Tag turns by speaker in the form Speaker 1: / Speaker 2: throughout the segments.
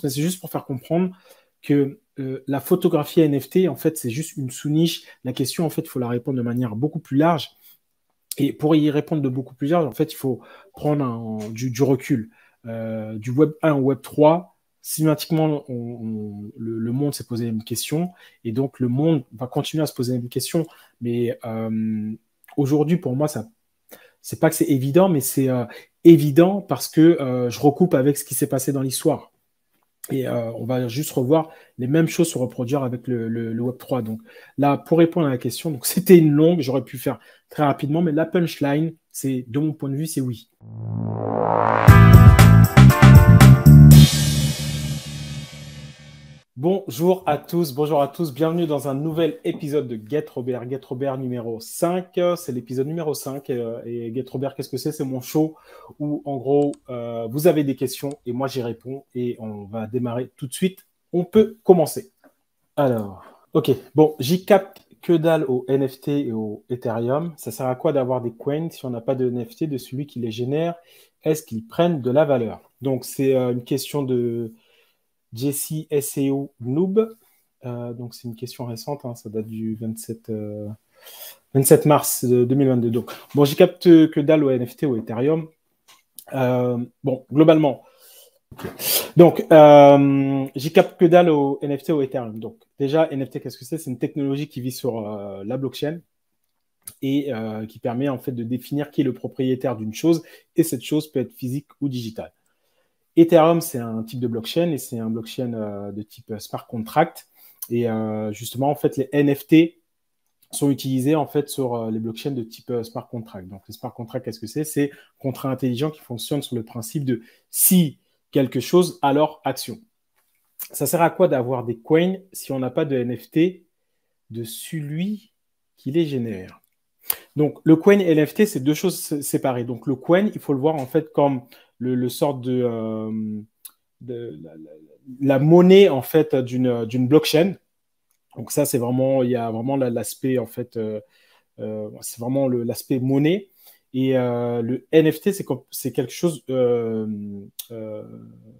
Speaker 1: C'est juste pour faire comprendre que la photographie NFT, en fait, c'est juste une sous-niche. La question, en fait, il faut la répondre de manière beaucoup plus large. Et pour y répondre de beaucoup plus large, en fait, il faut prendre du recul. Du Web 1 au Web 3, systématiquement, le monde s'est posé une question. Et donc, le monde va continuer à se poser une question. Mais aujourd'hui, pour moi, ça, c'est pas que c'est évident, mais c'est évident parce que je recoupe avec ce qui s'est passé dans l'histoire. Et on va juste revoir les mêmes choses se reproduire avec le Web3. Donc là, pour répondre à la question, donc c'était une longue, j'aurais pu faire très rapidement, mais la punchline, c'est, de mon point de vue, c'est oui. Bonjour à tous, bienvenue dans un nouvel épisode de Get Robert, Get Robert numéro 5. C'est l'épisode numéro 5 et Get Robert, qu'est-ce que c'est? C'est mon show où en gros vous avez des questions et moi j'y réponds et on va démarrer tout de suite. On peut commencer. Alors, ok, bon, j'y capte que dalle au NFT et au Ethereum. Ça sert à quoi d'avoir des coins si on n'a pas de NFT de celui qui les génère? Est-ce qu'ils prennent de la valeur? Donc c'est une question de Jesse SEO Noob. Donc, c'est une question récente, hein, ça date du 27 mars 2022. Donc, bon, j'y capte que dalle au NFT, au Ethereum. Bon, globalement. Okay. Donc, j'y capte que dalle au NFT, au Ethereum. Donc, déjà, NFT, qu'est-ce que c'est? C'est une technologie qui vit sur la blockchain et qui permet en fait de définir qui est le propriétaire d'une chose et cette chose peut être physique ou digitale. Ethereum, c'est un type de blockchain et c'est un blockchain de type smart contract. Et justement, en fait, les NFT sont utilisés en fait sur les blockchains de type smart contract. Donc, les smart contracts, qu'est-ce que c'est? C'est contrat intelligent qui fonctionne sur le principe de si quelque chose, alors action. Ça sert à quoi d'avoir des coins si on n'a pas de NFT de celui qui les génère? Donc, le coin et l'NFT, c'est deux choses séparées. Donc, le coin, il faut le voir en fait comme le sort de la monnaie en fait d'une blockchain. Donc ça, c'est vraiment, il y a vraiment l'aspect en fait, c'est vraiment l'aspect monnaie. Et le NFT, c'est quelque chose,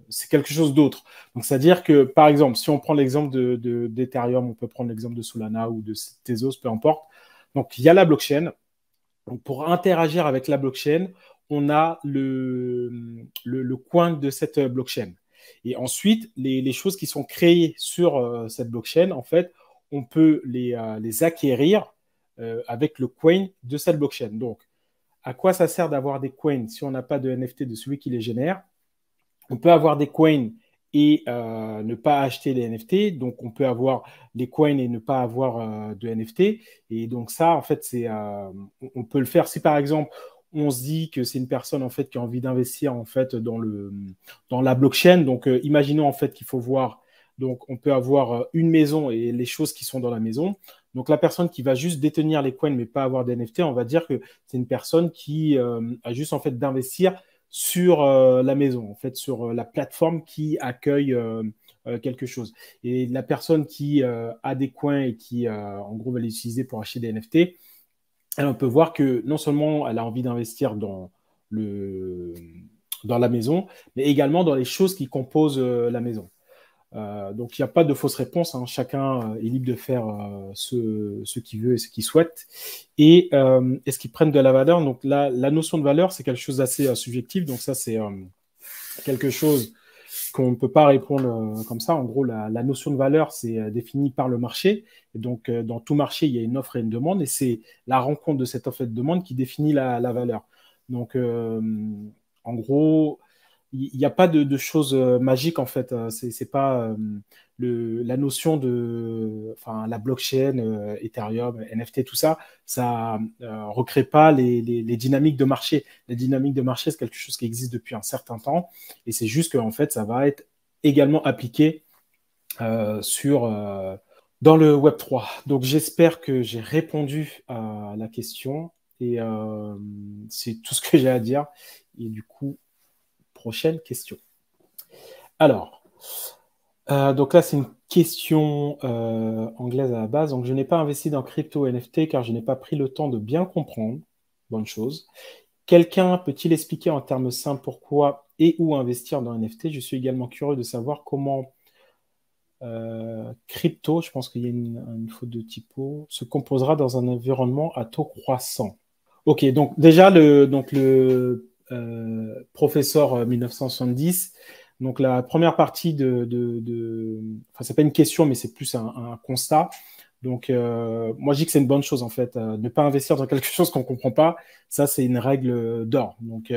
Speaker 1: c'est quelque chose d'autre. Donc c'est-à-dire que par exemple, si on prend l'exemple d'Ethereum, on peut prendre l'exemple de Solana ou de Tezos, peu importe. Donc il y a la blockchain. Donc, pour interagir avec la blockchain, on a le coin de cette blockchain. Et ensuite, les choses qui sont créées sur cette blockchain, en fait, on peut les acquérir avec le coin de cette blockchain. Donc, à quoi ça sert d'avoir des coins si on n'a pas de NFT de celui qui les génère? On peut avoir des coins et ne pas acheter les NFT. Donc, on peut avoir les coins et ne pas avoir de NFT. Et donc, ça, en fait, on peut le faire si, par exemple, on se dit que c'est une personne en fait qui a envie d'investir en fait dans la blockchain. Donc, imaginons en fait qu'il faut voir. Donc, on peut avoir une maison et les choses qui sont dans la maison. Donc, la personne qui va juste détenir les coins mais pas avoir d'NFT, on va dire que c'est une personne qui a juste en fait d'investir sur la maison, en fait, sur la plateforme qui accueille quelque chose. Et la personne qui a des coins et qui, en gros, va les utiliser pour acheter des NFT, on peut voir que non seulement elle a envie d'investir le, dans la maison, mais également dans les choses qui composent la maison. Donc, il n'y a pas de fausse réponse. Hein. Chacun est libre de faire ce qu'il veut et ce qu'il souhaite. Et est-ce qu'ils prennent de la valeur? Donc, la notion de valeur, c'est quelque chose d'assez subjectif. Donc, ça, c'est quelque chose qu'on ne peut pas répondre comme ça. En gros, la notion de valeur, c'est défini par le marché. Et donc, dans tout marché, il y a une offre et une demande. Et c'est la rencontre de cette offre et de demande qui définit la valeur. Donc, en gros, il n'y a pas de choses magiques en fait. C'est pas la notion de, enfin, la blockchain, Ethereum, NFT, tout ça, ça recrée pas les dynamiques de marché. Les dynamiques de marché, c'est quelque chose qui existe depuis un certain temps, et c'est juste qu'en fait, ça va être également appliqué sur dans le Web 3. Donc, j'espère que j'ai répondu à la question et c'est tout ce que j'ai à dire. Et du coup, prochaine question. Alors, donc là, c'est une question anglaise à la base. Donc, je n'ai pas investi dans crypto NFT car je n'ai pas pris le temps de bien comprendre. Bonne chose. Quelqu'un peut-il expliquer en termes simples pourquoi et ou investir dans un NFT. Je suis également curieux de savoir comment crypto, je pense qu'il y a une faute de typo, se composera dans un environnement à taux croissant. Ok, donc déjà le professeur 1970, donc la première partie enfin c'est pas une question, mais c'est plus un constat. Donc moi je dis que c'est une bonne chose en fait. Ne pas investir dans quelque chose qu'on ne comprend pas, ça c'est une règle d'or. Donc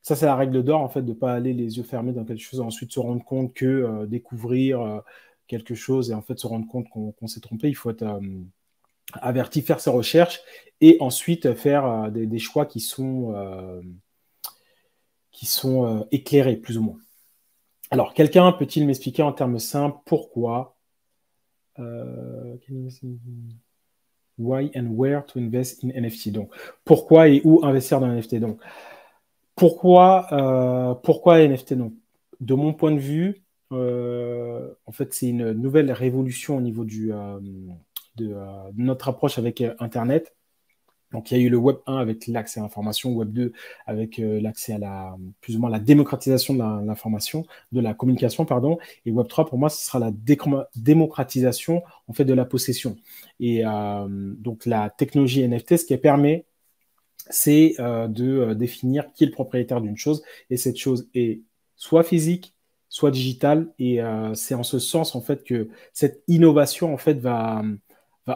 Speaker 1: ça c'est la règle d'or en fait, de ne pas aller les yeux fermés dans quelque chose et ensuite se rendre compte que découvrir quelque chose et en fait se rendre compte qu'on s'est trompé. Il faut être averti, faire ses recherches et ensuite faire des choix qui sont éclairés, plus ou moins. Alors, quelqu'un peut-il m'expliquer en termes simples pourquoi why and where to invest in NFT? Donc, pourquoi et où investir dans un NFT? Donc, pourquoi NFT? Donc, de mon point de vue, en fait, c'est une nouvelle révolution au niveau de notre approche avec Internet. Donc, il y a eu le Web 1 avec l'accès à l'information, Web 2 avec l'accès à plus ou moins la démocratisation de l'information, de la communication, pardon. Et Web 3, pour moi, ce sera la démocratisation, en fait, de la possession. Et donc, la technologie NFT, ce qui permet, c'est de définir qui est le propriétaire d'une chose. Et cette chose est soit physique, soit digitale. Et c'est en ce sens, en fait, que cette innovation, en fait, va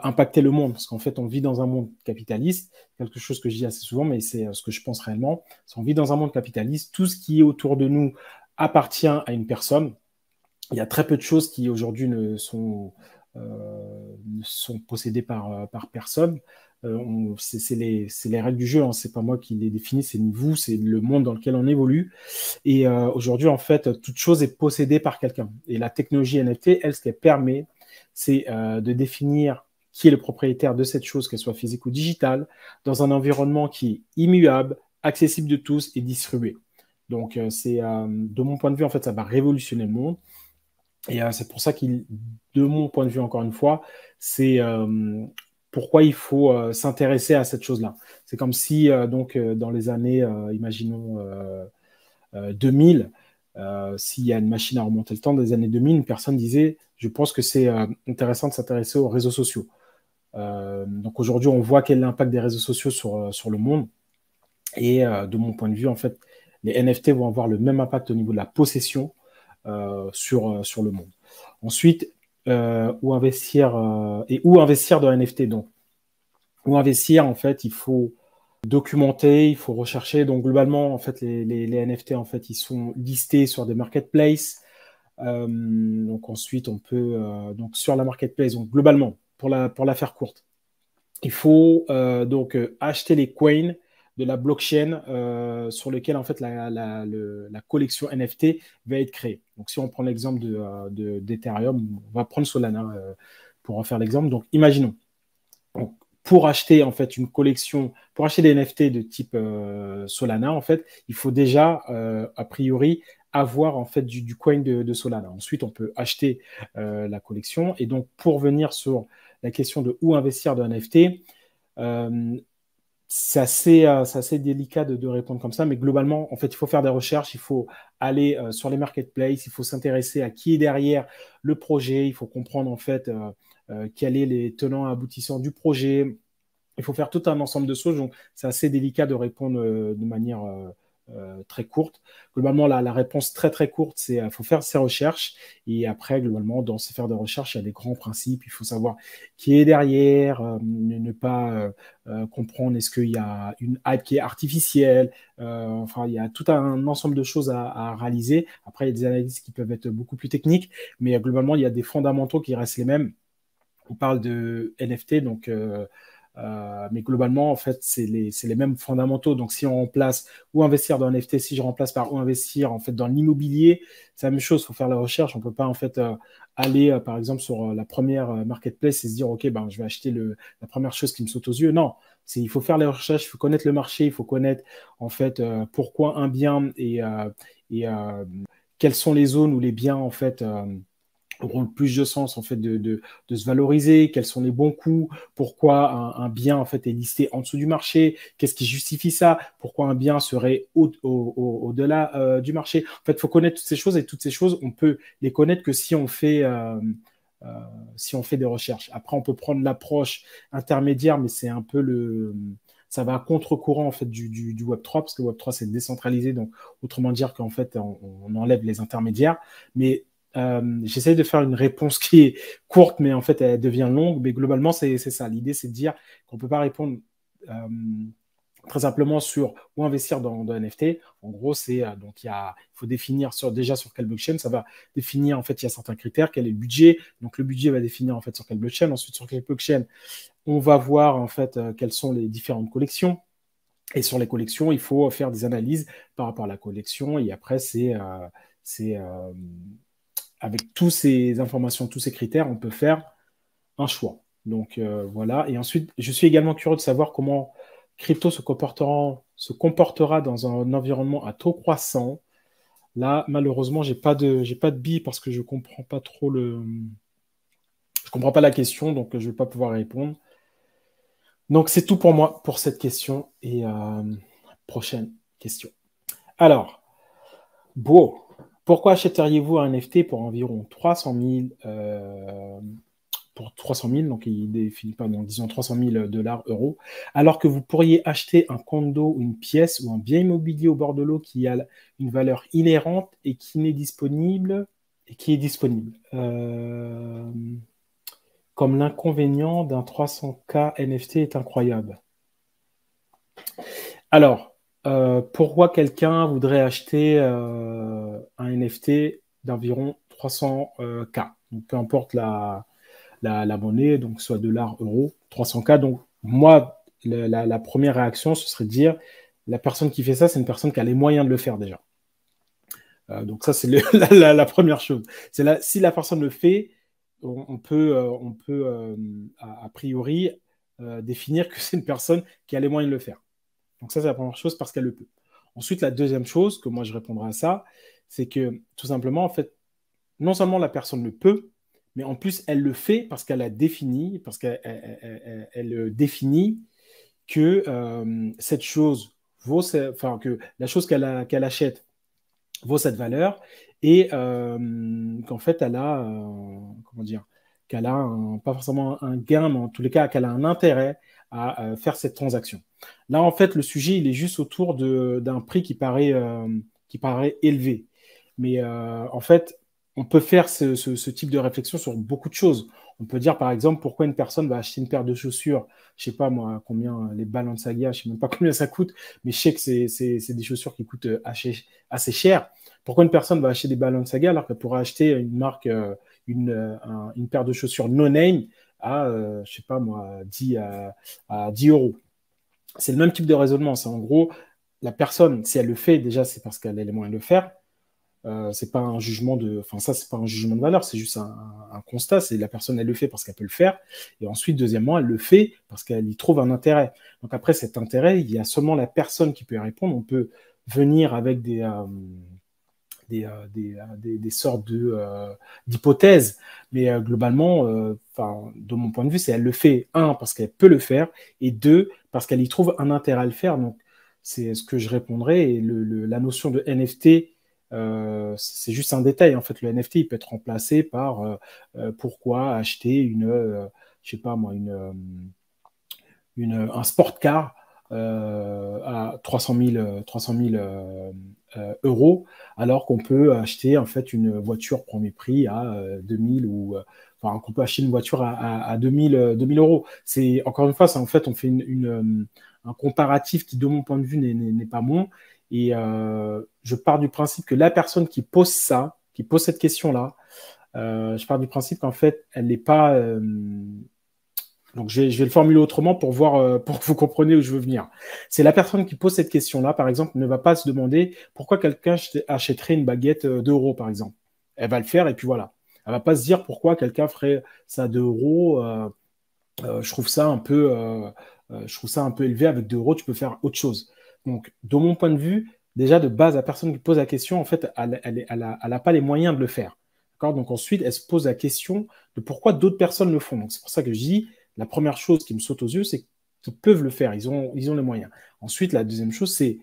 Speaker 1: impacter le monde. Parce qu'en fait, on vit dans un monde capitaliste, quelque chose que je dis assez souvent, mais c'est ce que je pense réellement. Si on vit dans un monde capitaliste, tout ce qui est autour de nous appartient à une personne. Il y a très peu de choses qui aujourd'hui ne sont possédées par personne. C'est les règles du jeu, hein. C'est pas moi qui les définis, c'est ni vous, c'est le monde dans lequel on évolue. Et aujourd'hui, en fait, toute chose est possédée par quelqu'un. Et la technologie NFT, elle, ce qu'elle permet, c'est de définir qui est le propriétaire de cette chose, qu'elle soit physique ou digitale, dans un environnement qui est immuable, accessible de tous et distribué. Donc, de mon point de vue, en fait, ça va révolutionner le monde. Et c'est pour ça de mon point de vue, encore une fois, c'est pourquoi il faut s'intéresser à cette chose-là. C'est comme si, dans les années, imaginons, 2000, s'il y a une machine à remonter le temps, des années 2000, une personne disait, je pense que c'est intéressant de s'intéresser aux réseaux sociaux. Donc aujourd'hui, on voit quel est l'impact des réseaux sociaux sur le monde. Et de mon point de vue, en fait, les NFT vont avoir le même impact au niveau de la possession sur le monde. Ensuite, où investir dans un NFT. Donc, où investir, en fait, il faut documenter, il faut rechercher. Donc, globalement, en fait, les NFT, en fait, ils sont listés sur des marketplaces. Donc, ensuite, on peut, donc, sur la marketplace, donc, globalement, pour la faire courte, il faut donc acheter les coins de la blockchain sur lequel en fait la collection NFT va être créée. Donc si on prend l'exemple d'Ethereum, on va prendre Solana pour en faire l'exemple. Donc imaginons, donc, pour acheter en fait une collection, pour acheter des NFT de type Solana, en fait, il faut déjà a priori avoir en fait du coin de Solana. Ensuite, on peut acheter la collection. Et donc pour venir sur la question de où investir dans un NFT, c'est assez délicat de répondre comme ça, mais globalement, en fait, il faut faire des recherches, il faut aller sur les marketplaces, il faut s'intéresser à qui est derrière le projet, il faut comprendre en fait quels sont les tenants et aboutissants du projet. Il faut faire tout un ensemble de choses, donc c'est assez délicat de répondre de manière très courte. Globalement, la réponse très très courte, c'est qu'il faut faire ses recherches et après, globalement, dans ces faire des recherches, il y a des grands principes. Il faut savoir qui est derrière, ne pas comprendre est-ce qu'il y a une hype qui est artificielle. Enfin, il y a tout un ensemble de choses à réaliser. Après, il y a des analyses qui peuvent être beaucoup plus techniques, mais globalement, il y a des fondamentaux qui restent les mêmes. On parle de NFT, donc mais globalement, en fait, c'est les mêmes fondamentaux. Donc, si on remplace ou investir dans un NFT, si je remplace par ou investir en fait dans l'immobilier, c'est la même chose. Il faut faire la recherche. On peut pas en fait aller, par exemple, sur la première marketplace et se dire, ok, ben, je vais acheter la première chose qui me saute aux yeux. Non, il faut faire les recherches, il faut connaître le marché, il faut connaître en fait pourquoi un bien et quelles sont les zones où les biens en fait auront le plus de sens en fait de se valoriser, quels sont les bons coups, pourquoi un bien en fait est listé en dessous du marché, qu'est-ce qui justifie ça, pourquoi un bien serait au-delà du marché. En fait, il faut connaître toutes ces choses et toutes ces choses, on peut les connaître que euh, si on fait des recherches. Après, on peut prendre l'approche intermédiaire, mais c'est un peu ça va à contre-courant en fait du Web3 parce que le Web3 c'est décentralisé, donc autrement dire qu'en fait on enlève les intermédiaires. Mais j'essaie de faire une réponse qui est courte, mais en fait, elle devient longue. Mais globalement, c'est ça. L'idée, c'est de dire qu'on ne peut pas répondre euh, très simplement sur où investir dans NFT. En gros, c'est donc il faut définir déjà sur quelle blockchain. Ça va définir, en fait, il y a certains critères. Quel est le budget? Donc, le budget va définir, en fait, sur quelle blockchain. Ensuite, sur quelle blockchain, on va voir, en fait, quelles sont les différentes collections. Et sur les collections, il faut faire des analyses par rapport à la collection. Et après, c'est avec toutes ces informations, tous ces critères, on peut faire un choix. Donc voilà. Et ensuite, je suis également curieux de savoir comment crypto se comportera dans un environnement à taux croissant. Là, malheureusement, j'ai pas de billes parce que je comprends pas la question, donc je vais pas pouvoir répondre. Donc c'est tout pour moi pour cette question et prochaine question. Alors, Beau, pourquoi achèteriez-vous un NFT pour environ 300 000 pour 300 000, donc il définit pas, donc disons 300 000 dollars, euros, alors que vous pourriez acheter un condo ou une pièce ou un bien immobilier au bord de l'eau qui a une valeur inhérente et qui n'est disponible et qui est disponible. Comme l'inconvénient d'un 300K NFT est incroyable. Alors, pourquoi quelqu'un voudrait acheter un NFT d'environ 300K? Donc, peu importe la monnaie, donc soit dollars, euros, 300K. Donc, moi, la première réaction, ce serait de dire, la personne qui fait ça, c'est une personne qui a les moyens de le faire déjà. Donc, ça, c'est la première chose. Si la personne le fait, on peut a priori, définir que c'est une personne qui a les moyens de le faire. Donc ça, c'est la première chose parce qu'elle le peut. Ensuite, la deuxième chose, que moi je répondrai à ça, c'est que tout simplement, en fait, non seulement la personne le peut, mais en plus, elle le fait parce qu'elle a défini, parce qu'elle définit que cette chose enfin, que la chose qu'elle achète vaut cette valeur et qu'en fait, elle a, comment dire, qu'elle a pas forcément un gain, mais en tous les cas, qu'elle a un intérêt à faire cette transaction. Là, en fait, le sujet, il est juste autour d'un prix qui paraît élevé. Mais en fait, on peut faire ce type de réflexion sur beaucoup de choses. On peut dire, par exemple, pourquoi une personne va acheter une paire de chaussures, je sais pas moi, combien les Balenciaga, je sais même pas combien ça coûte, mais je sais que c'est des chaussures qui coûtent assez cher. Pourquoi une personne va acheter des Balenciaga alors qu'elle pourrait acheter une marque, une paire de chaussures no-name à, je sais pas moi, 10 euros. C'est le même type de raisonnement. C'est en gros, la personne, si elle le fait, déjà, c'est parce qu'elle a les moyens de le faire. C'est pas un jugement enfin ça, c'est pas un jugement de valeur, c'est juste un constat. C'est la personne, elle le fait parce qu'elle peut le faire. Et ensuite, deuxièmement, elle le fait parce qu'elle y trouve un intérêt. Donc après, cet intérêt, il y a seulement la personne qui peut y répondre. On peut venir avec des sortes d'hypothèses. Mais globalement, de mon point de vue, c'est elle le fait, un, parce qu'elle peut le faire, et deux, parce qu'elle y trouve un intérêt à le faire. Donc, c'est ce que je répondrais. Et la notion de NFT, c'est juste un détail. En fait, le NFT, il peut être remplacé par pourquoi acheter je sais pas moi, un sport car à 300 000 euros, alors qu'on peut acheter en fait une voiture premier prix à 2000 enfin qu'on peut acheter une voiture à 2000 euros. C'est encore une fois, ça, en fait, on fait un comparatif qui, de mon point de vue, n'est pas bon. Et je pars du principe que la personne qui pose ça, qui pose cette question-là, je pars du principe qu'en fait, elle n'est pas donc, je vais le formuler autrement pour voir, pour que vous compreniez où je veux venir. C'est la personne qui pose cette question-là, par exemple, ne va pas se demander pourquoi quelqu'un achèterait une baguette d'€, par exemple. Elle va le faire et puis voilà. Elle va pas se dire pourquoi quelqu'un ferait ça d'€. Je trouve ça un peu élevé. Avec 2 €, tu peux faire autre chose. Donc, de mon point de vue, déjà de base, la personne qui pose la question, en fait, elle a pas les moyens de le faire. D'accord? Donc ensuite, elle se pose la question de pourquoi d'autres personnes le font. Donc c'est pour ça que je dis, la première chose qui me saute aux yeux, c'est qu'ils peuvent le faire, ils ont les moyens. Ensuite, la deuxième chose, c'est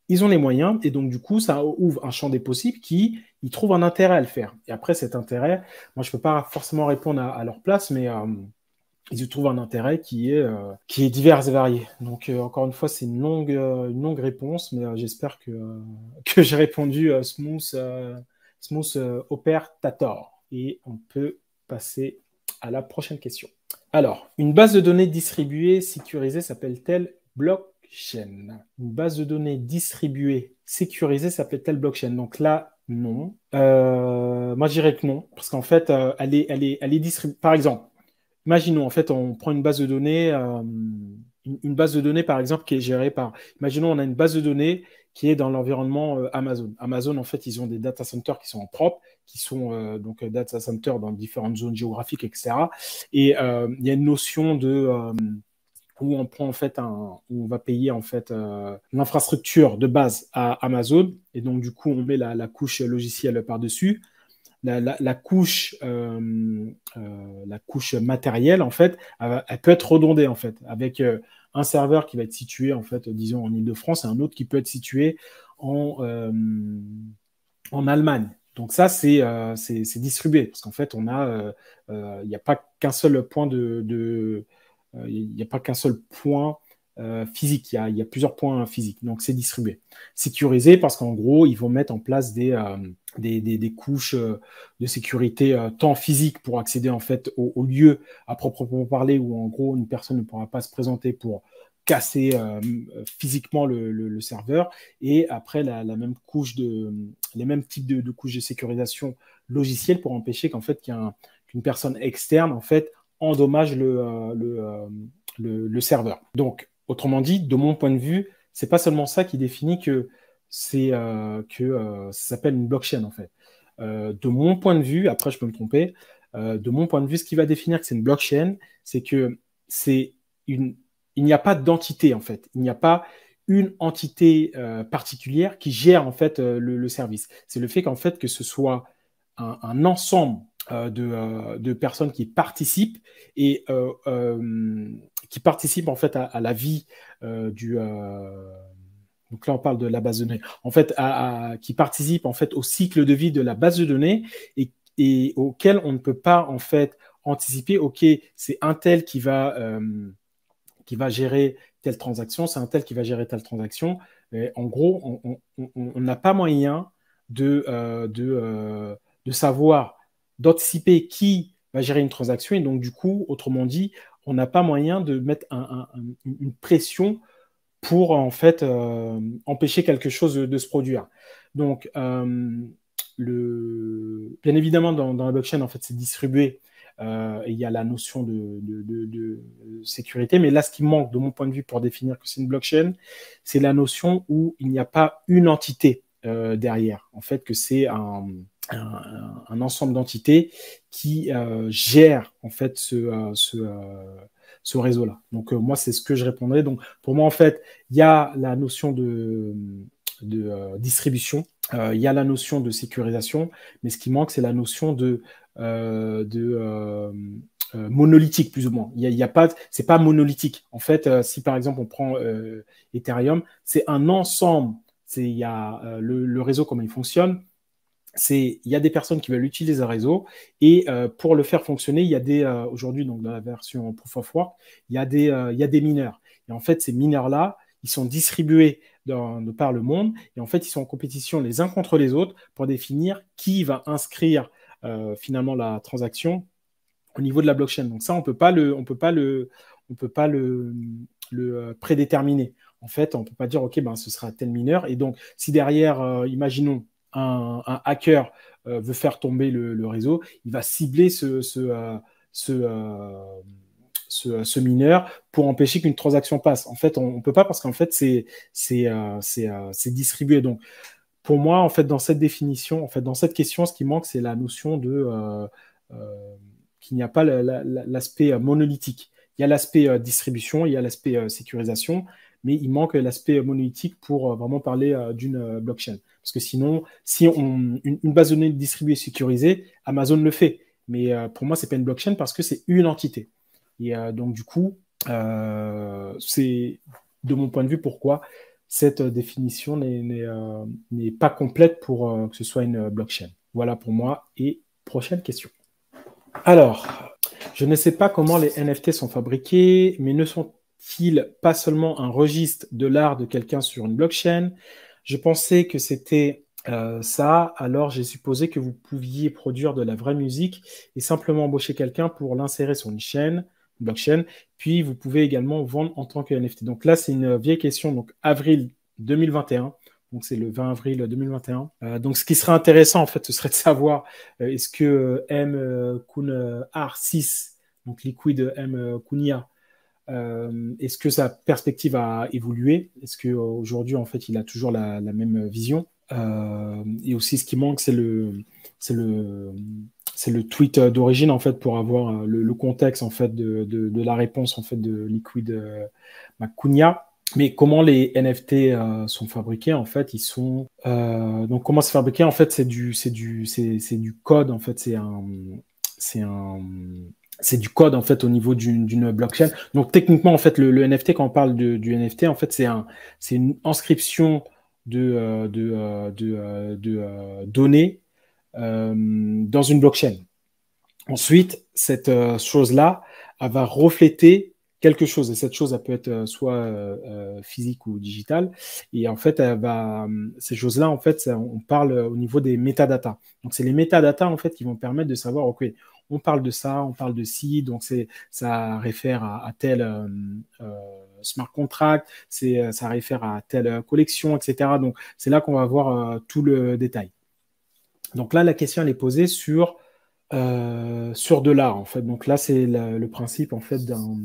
Speaker 1: ils ont les moyens, et donc du coup, ça ouvre un champ des possibles qui, ils trouvent un intérêt à le faire. Et après, cet intérêt, moi, je ne peux pas forcément répondre à leur place, mais ils y trouvent un intérêt qui est divers et varié. Donc, encore une fois, c'est une longue réponse, mais j'espère que j'ai répondu smooth operator. Et on peut passer à la prochaine question. Alors, une base de données distribuée, sécurisée s'appelle-t-elle blockchain? Une base de données distribuée, sécurisée s'appelle-t-elle blockchain? Donc là, non. Moi, je dirais que non, parce qu'en fait, elle est distribuée. Par exemple, imaginons, en fait, on prend une base de données, une base de données, par exemple, qui est gérée par. Imaginons, on a une base de données qui est dans l'environnement Amazon. Amazon, en fait, ils ont des data centers qui sont en propre, qui sont donc data centers dans différentes zones géographiques, etc. Et il y a une notion où on prend en fait où on va payer en fait l'infrastructure de base à Amazon, et donc du coup on met la couche logicielle par-dessus. La couche matérielle, en fait, elle peut être redondée, en fait, avec un serveur qui va être situé, en fait, disons, en Île-de-France, et un autre qui peut être situé en Allemagne. Donc ça, c'est distribué, parce qu'en fait, il n'y a pas qu'un seul point il n'y a pas qu'un seul point physique, il y a plusieurs points physiques, donc c'est distribué. Sécurisé parce qu'en gros, ils vont mettre en place des couches de sécurité tant physiques pour accéder en fait au lieu à proprement parler, où en gros une personne ne pourra pas se présenter pour casser physiquement le serveur, et après la même couche les mêmes types de couches de sécurisation logicielle pour empêcher qu'en fait qu'une personne externe en fait endommage le serveur. Donc, autrement dit, de mon point de vue, c'est pas seulement ça qui définit que ça s'appelle une blockchain en fait. De mon point de vue, après je peux me tromper, de mon point de vue, ce qui va définir que c'est une blockchain, c'est que c'est il n'y a pas d'entité en fait. Il n'y a pas une entité particulière qui gère en fait le service. C'est le fait qu'en fait que ce soit un ensemble de personnes qui participent et qui participent en fait à la vie du donc là, on parle de la base de données. En fait, qui participent en fait au cycle de vie de la base de données, et auquel on ne peut pas en fait anticiper. Ok, c'est un tel qui va gérer telle transaction, c'est un tel qui va gérer telle transaction. Et en gros, on n'a pas moyen de savoir, d'anticiper qui va gérer une transaction. Et donc, du coup, autrement dit, on n'a pas moyen de mettre une pression pour en fait empêcher quelque chose de se produire. Donc, bien évidemment, dans la blockchain, en fait, c'est distribué. Et il y a la notion de sécurité. Mais là, ce qui manque, de mon point de vue, pour définir que c'est une blockchain, c'est la notion où il n'y a pas une entité derrière. En fait, que c'est un ensemble d'entités qui gèrent en fait ce réseau-là. Donc, moi, c'est ce que je répondrais. Donc, pour moi, en fait, il y a la notion de distribution, il y a la notion de sécurisation, mais ce qui manque, c'est la notion de monolithique, plus ou moins. Il y a pas, c'est pas monolithique. En fait, si par exemple on prend Ethereum, c'est un ensemble. Il y a le réseau, comment il fonctionne. Il y a des personnes qui veulent utiliser un réseau, et pour le faire fonctionner, il y a aujourd'hui, donc dans la version Proof of Work, il y a des mineurs. Et en fait, ces mineurs-là, ils sont distribués de par le monde, et en fait, ils sont en compétition les uns contre les autres pour définir qui va inscrire finalement la transaction au niveau de la blockchain. Donc ça, on peut pas le prédéterminer. En fait, on peut pas dire, OK, ben, ce sera tel mineur. Et donc, si derrière, imaginons, un hacker veut faire tomber le réseau, il va cibler ce mineur pour empêcher qu'une transaction passe. En fait, on ne peut pas, parce qu'en fait, c'est distribué. Donc, pour moi, en fait, dans cette définition, en fait, dans cette question, ce qui manque, c'est la notion qu'il n'y a pas l'aspect monolithique. Il y a l'aspect distribution, il y a l'aspect sécurisation, mais il manque l'aspect monolithique pour vraiment parler d'une blockchain. Parce que sinon, si une base de données distribuée sécurisée, Amazon le fait. Mais pour moi, c'est pas une blockchain parce que c'est une entité. Et donc, du coup, c'est de mon point de vue pourquoi cette définition n'est pas complète pour que ce soit une blockchain. Voilà pour moi. Et prochaine question. Alors, je ne sais pas comment les NFT sont fabriqués, mais ne sont-ils pas seulement un registre de l'art de quelqu'un sur une blockchain? Je pensais que c'était ça, alors j'ai supposé que vous pouviez produire de la vraie musique et simplement embaucher quelqu'un pour l'insérer sur une chaîne, une blockchain, puis vous pouvez également vendre en tant que NFT. Donc là, c'est une vieille question, donc avril 2021. Donc, c'est le 20 avril 2021. Donc, ce qui serait intéressant, en fait, ce serait de savoir est-ce que M. Kun R6, donc Liquid M. Kunia, est-ce que sa perspective a évolué? Est-ce qu'aujourd'hui, en fait, il a toujours la même vision? Et aussi, ce qui manque, c'est le tweet d'origine, en fait, pour avoir le contexte, en fait, de la réponse, en fait, de Liquid Kunia. Mais comment les NFT sont fabriqués, en fait, ils sont donc comment c'est fabriqué, en fait, c'est du code, en fait, c'est un c'est du code en fait au niveau d'une blockchain. Donc techniquement en fait le NFT quand on parle du NFT en fait c'est une inscription de données dans une blockchain. Ensuite, cette chose-là, elle va refléter quelque chose. Et cette chose, elle peut être soit physique ou digitale. Et en fait, ces choses-là, en fait, on parle au niveau des métadatas. Donc, c'est les métadatas, en fait, qui vont permettre de savoir, OK, on parle de ça, on parle de ci, donc ça réfère à tel smart contract, ça réfère à telle collection, etc. Donc, c'est là qu'on va voir tout le détail. Donc là, la question, elle est posée sur de l'art, en fait. Donc là, c'est le principe, en fait, d'un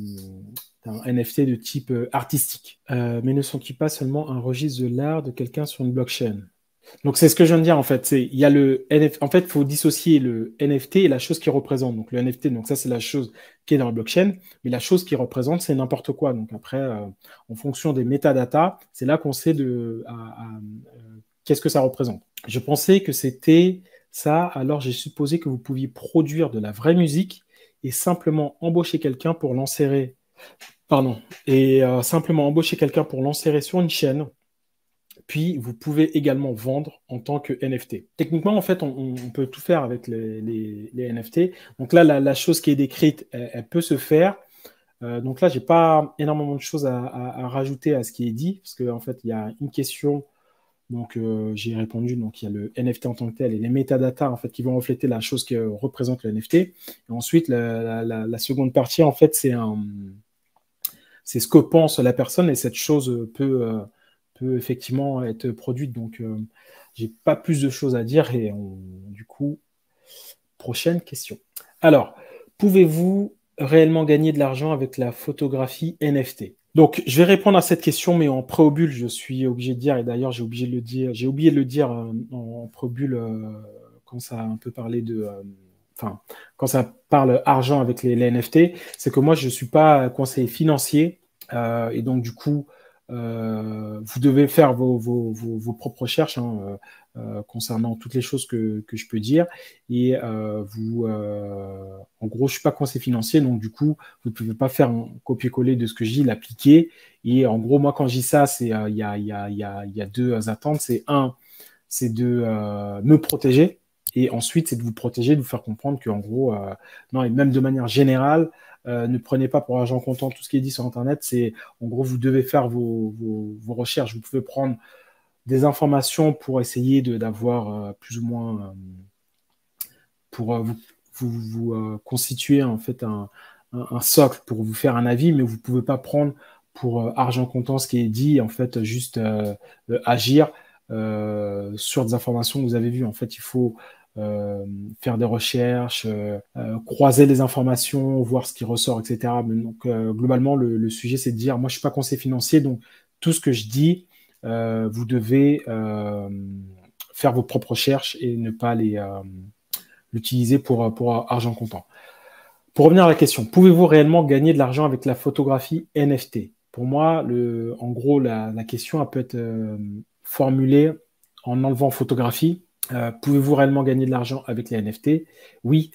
Speaker 1: NFT de type artistique. Mais ne sont-ils pas seulement un registre de l'art de quelqu'un sur une blockchain? Donc c'est ce que je viens de dire, en fait. Il y a le NFT. En fait, il faut dissocier le NFT et la chose qu'il représente. Donc le NFT, donc ça, c'est la chose qui est dans la blockchain. Mais la chose qu'il représente, c'est n'importe quoi. Donc après, en fonction des métadatas, c'est là qu'on sait qu'est-ce que ça représente. Je pensais que c'était ça, alors j'ai supposé que vous pouviez produire de la vraie musique et simplement embaucher quelqu'un pour l'enserrer. Pardon. Et simplement embaucher quelqu'un pour l'enserrer sur une chaîne. Puis vous pouvez également vendre en tant que NFT. Techniquement, en fait, on peut tout faire avec les NFT. Donc là, la chose qui est décrite, elle peut se faire. Donc là, j'ai pas énormément de choses à rajouter à ce qui est dit, parce qu'en fait, il y a une question. Donc, j'ai répondu. Donc, il y a le NFT en tant que tel et les métadatas en fait qui vont refléter la chose que représente le NFT. Et ensuite, la seconde partie, en fait, c'est ce que pense la personne et cette chose peut effectivement être produite. Donc, j'ai pas plus de choses à dire et du coup, prochaine question. Alors, pouvez-vous réellement gagner de l'argent avec la photographie NFT? Donc, je vais répondre à cette question, mais en préambule, je suis obligé de dire, et d'ailleurs, j'ai oublié de le dire en préambule quand ça a un peu parlé enfin, quand ça parle argent avec les NFT, c'est que moi, je ne suis pas conseiller financier, et donc, du coup, vous devez faire vos propres recherches concernant toutes les choses que je peux dire. Et en gros, je suis pas conseiller financier, donc du coup, vous ne pouvez pas faire un copier-coller de ce que je dis, l'appliquer. Et en gros, moi, quand je dis ça, il y a deux attentes. C'est de me protéger. Et ensuite, c'est de vous protéger, de vous faire comprendre qu'en gros, non, et même de manière générale, ne prenez pas pour argent comptant tout ce qui est dit sur Internet. C'est en gros, vous devez faire vos recherches. Vous pouvez prendre des informations pour essayer d'avoir plus ou moins pour vous constituer en fait un socle pour vous faire un avis, mais vous ne pouvez pas prendre pour argent comptant ce qui est dit, en fait, juste agir sur des informations que vous avez vues. En fait, il faut faire des recherches, croiser les informations, voir ce qui ressort, etc. Donc, globalement, le sujet, c'est de dire, moi, je ne suis pas conseiller financier, donc tout ce que je dis, vous devez faire vos propres recherches et ne pas l'utiliser pour argent comptant. Pour revenir à la question, pouvez-vous réellement gagner de l'argent avec la photographie NFT? Pour moi, en gros, la question elle peut être formulée en enlevant photographie. Pouvez-vous réellement gagner de l'argent avec les NFT? Oui.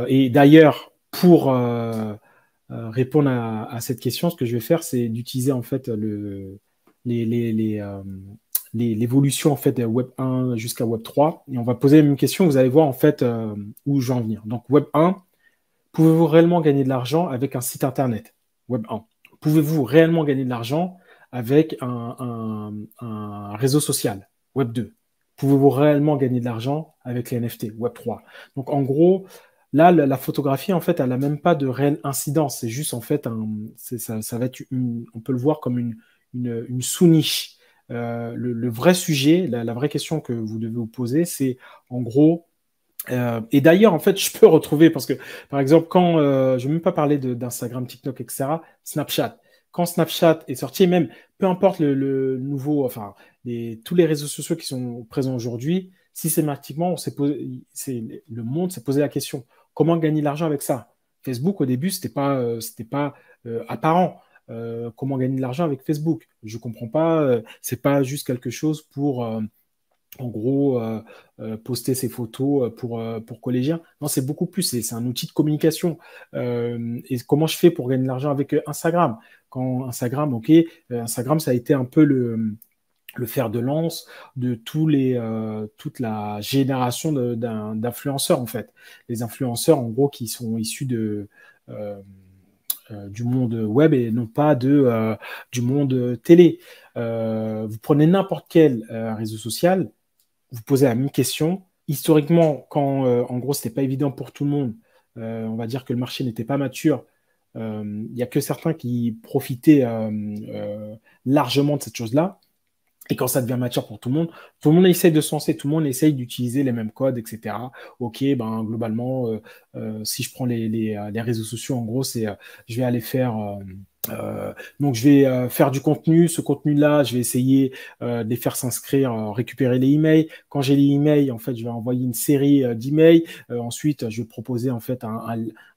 Speaker 1: Et d'ailleurs, pour répondre à cette question, ce que je vais faire, c'est d'utiliser en fait les, les, les, euh, l'évolution en fait de Web 1 jusqu'à Web 3. Et on va poser la même question, vous allez voir en fait où je vais en venir. Donc Web 1, pouvez-vous réellement gagner de l'argent avec un site internet? Web 1. Pouvez-vous réellement gagner de l'argent avec un réseau social? Web 2. Pouvez-vous réellement gagner de l'argent avec les NFT? Web 3. Donc en gros, là, la photographie, en fait, elle n'a même pas de réelle incidence. C'est juste, en fait, ça va être on peut le voir comme une sous-niche. Le vrai sujet, la vraie question que vous devez vous poser, c'est en gros, et d'ailleurs, en fait, je peux retrouver, parce que, par exemple, quand, je ne vais même pas parler d'Instagram, TikTok, etc., Snapchat. Quand Snapchat est sorti, et même, peu importe le nouveau, enfin, tous les réseaux sociaux qui sont présents aujourd'hui, systématiquement, le monde s'est posé la question, comment gagner de l'argent avec ça? Facebook, au début, c'était pas apparent. Comment gagner de l'argent avec Facebook? Je comprends pas. C'est pas juste quelque chose pour en gros, poster ses photos pour collégiens. Non, c'est beaucoup plus. C'est un outil de communication. Et comment je fais pour gagner de l'argent avec Instagram? Quand Instagram, ok, Instagram, ça a été un peu le fer de lance de toute la génération d'influenceurs, en fait. Les influenceurs, en gros, qui sont issus euh, du monde web et non pas du monde télé. Vous prenez n'importe quel réseau social, vous posez la même question. Historiquement, quand en gros c'était pas évident pour tout le monde, on va dire que le marché n'était pas mature, il n'y a que certains qui profitaient largement de cette chose-là. Et quand ça devient mature pour tout le monde essaye de se lancer, tout le monde essaye d'utiliser les mêmes codes, etc. Ok, ben globalement, si je prends les réseaux sociaux, en gros, je vais aller faire donc, je vais faire du contenu. Ce contenu-là, je vais essayer de les faire s'inscrire, récupérer les emails. Quand j'ai les emails, en fait, je vais envoyer une série d'emails. Ensuite, je vais proposer en fait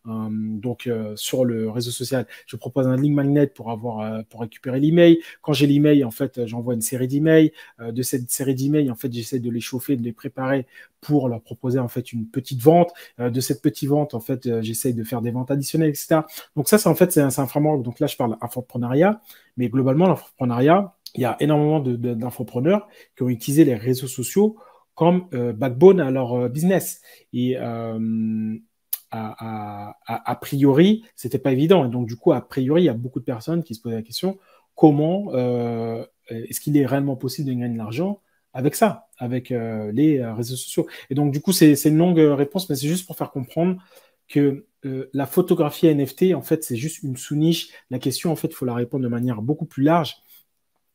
Speaker 1: donc sur le réseau social, je propose un link magnet pour récupérer l'email. Quand j'ai l'email, en fait, j'envoie une série d'emails. De cette série d'emails, en fait, j'essaie de les chauffer, de les préparer pour leur proposer en fait une petite vente. De cette petite vente, en fait, j'essaie de faire des ventes additionnelles, etc. Donc ça, c'est en fait, c'est un framework. Donc là, je parle d'infoprenariat, mais globalement, l'infoprenariat, il y a énormément d'infopreneurs qui ont utilisé les réseaux sociaux comme backbone à leur business. Et a priori, c'était pas évident. Et donc, du coup, a priori, il y a beaucoup de personnes qui se posent la question, comment est-ce qu'il est réellement possible de gagner de l'argent avec ça, avec les réseaux sociaux? Et donc, du coup, c'est une longue réponse, mais c'est juste pour faire comprendre que la photographie NFT, en fait, c'est juste une sous-niche. La question, en fait, il faut la répondre de manière beaucoup plus large.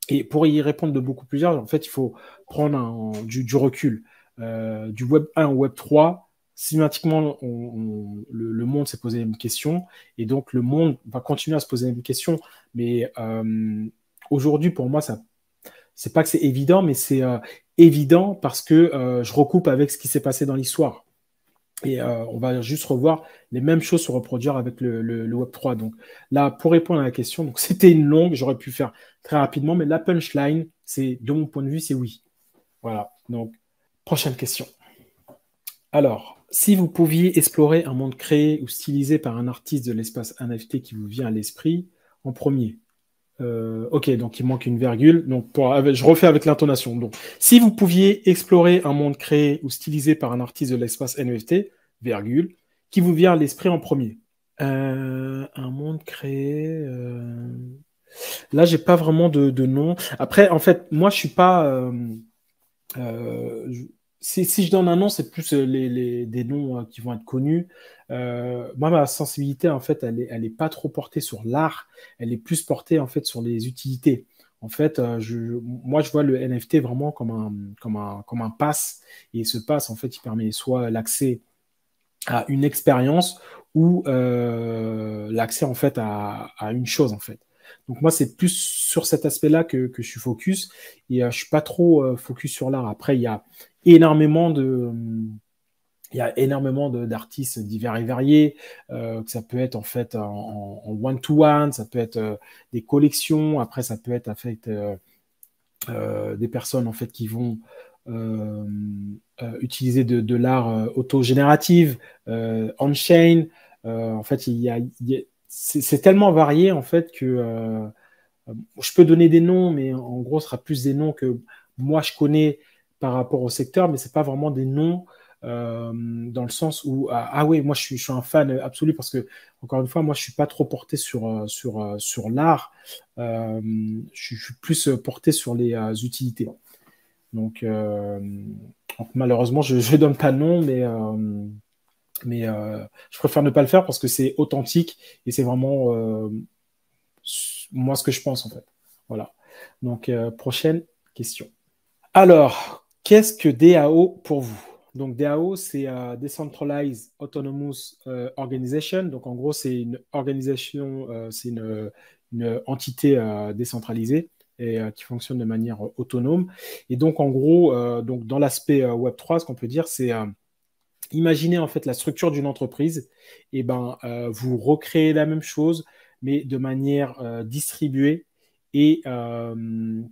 Speaker 1: Et pour y répondre de beaucoup plus large, en fait, il faut prendre du recul. Du Web 1 au Web 3, systématiquement, le monde s'est posé une question. Et donc, le monde va continuer à se poser une question. Mais aujourd'hui, pour moi, ça, c'est pas que c'est évident, mais c'est évident parce que je recoupe avec ce qui s'est passé dans l'histoire. Et on va juste revoir les mêmes choses se reproduire avec le Web 3. Donc là, pour répondre à la question, donc c'était une longue, j'aurais pu faire très rapidement, mais la punchline, c'est, de mon point de vue, c'est oui. Voilà. Donc, prochaine question. Alors, si vous pouviez explorer un monde créé ou stylisé par un artiste de l'espace NFT qui vous vient à l'esprit, en premier. Ok, donc il manque une virgule. Donc, je refais avec l'intonation. Donc, si vous pouviez explorer un monde créé ou stylisé par un artiste de l'espace NFT, virgule, qui vous vient à l'esprit en premier? Un monde créé. Là, j'ai pas vraiment de nom. Après, en fait, moi, je suis pas. Euh, je- si je donne un nom, c'est plus des noms qui vont être connus. Moi, ma sensibilité, en fait, elle est pas trop portée sur l'art, elle est plus portée, en fait, sur les utilités. En fait, moi, je vois le NFT vraiment comme un pass. Et ce pass, en fait, il permet soit l'accès à une expérience ou l'accès, en fait, à une chose, en fait. Donc moi, c'est plus sur cet aspect-là que je suis focus et je suis pas trop focus sur l'art. Après, énormément de, il y a énormément d'artistes divers et variés. Que ça peut être en fait en one-to-one, ça peut être des collections. Après, ça peut être en fait des personnes en fait qui vont utiliser de l'art autogénérative, on-chain. En fait, c'est tellement varié en fait que je peux donner des noms, mais en gros, ce sera plus des noms que moi je connais par rapport au secteur, mais c'est pas vraiment des noms dans le sens où ah ouais, moi je suis un fan absolu parce que encore une fois, moi je suis pas trop porté sur l'art. Je suis plus porté sur les utilités. Donc, malheureusement, je ne donne pas de nom, mais je préfère ne pas le faire parce que c'est authentique et c'est vraiment moi ce que je pense en fait. Voilà. Donc, prochaine question. Alors, qu'est-ce que DAO pour vous? Donc, DAO, c'est Decentralized Autonomous Organization. Donc, en gros, c'est une organisation, c'est une entité décentralisée et qui fonctionne de manière autonome. Et donc, en gros, donc, dans l'aspect Web3, ce qu'on peut dire, c'est imaginez en fait la structure d'une entreprise. Et ben, vous recréez la même chose, mais de manière distribuée et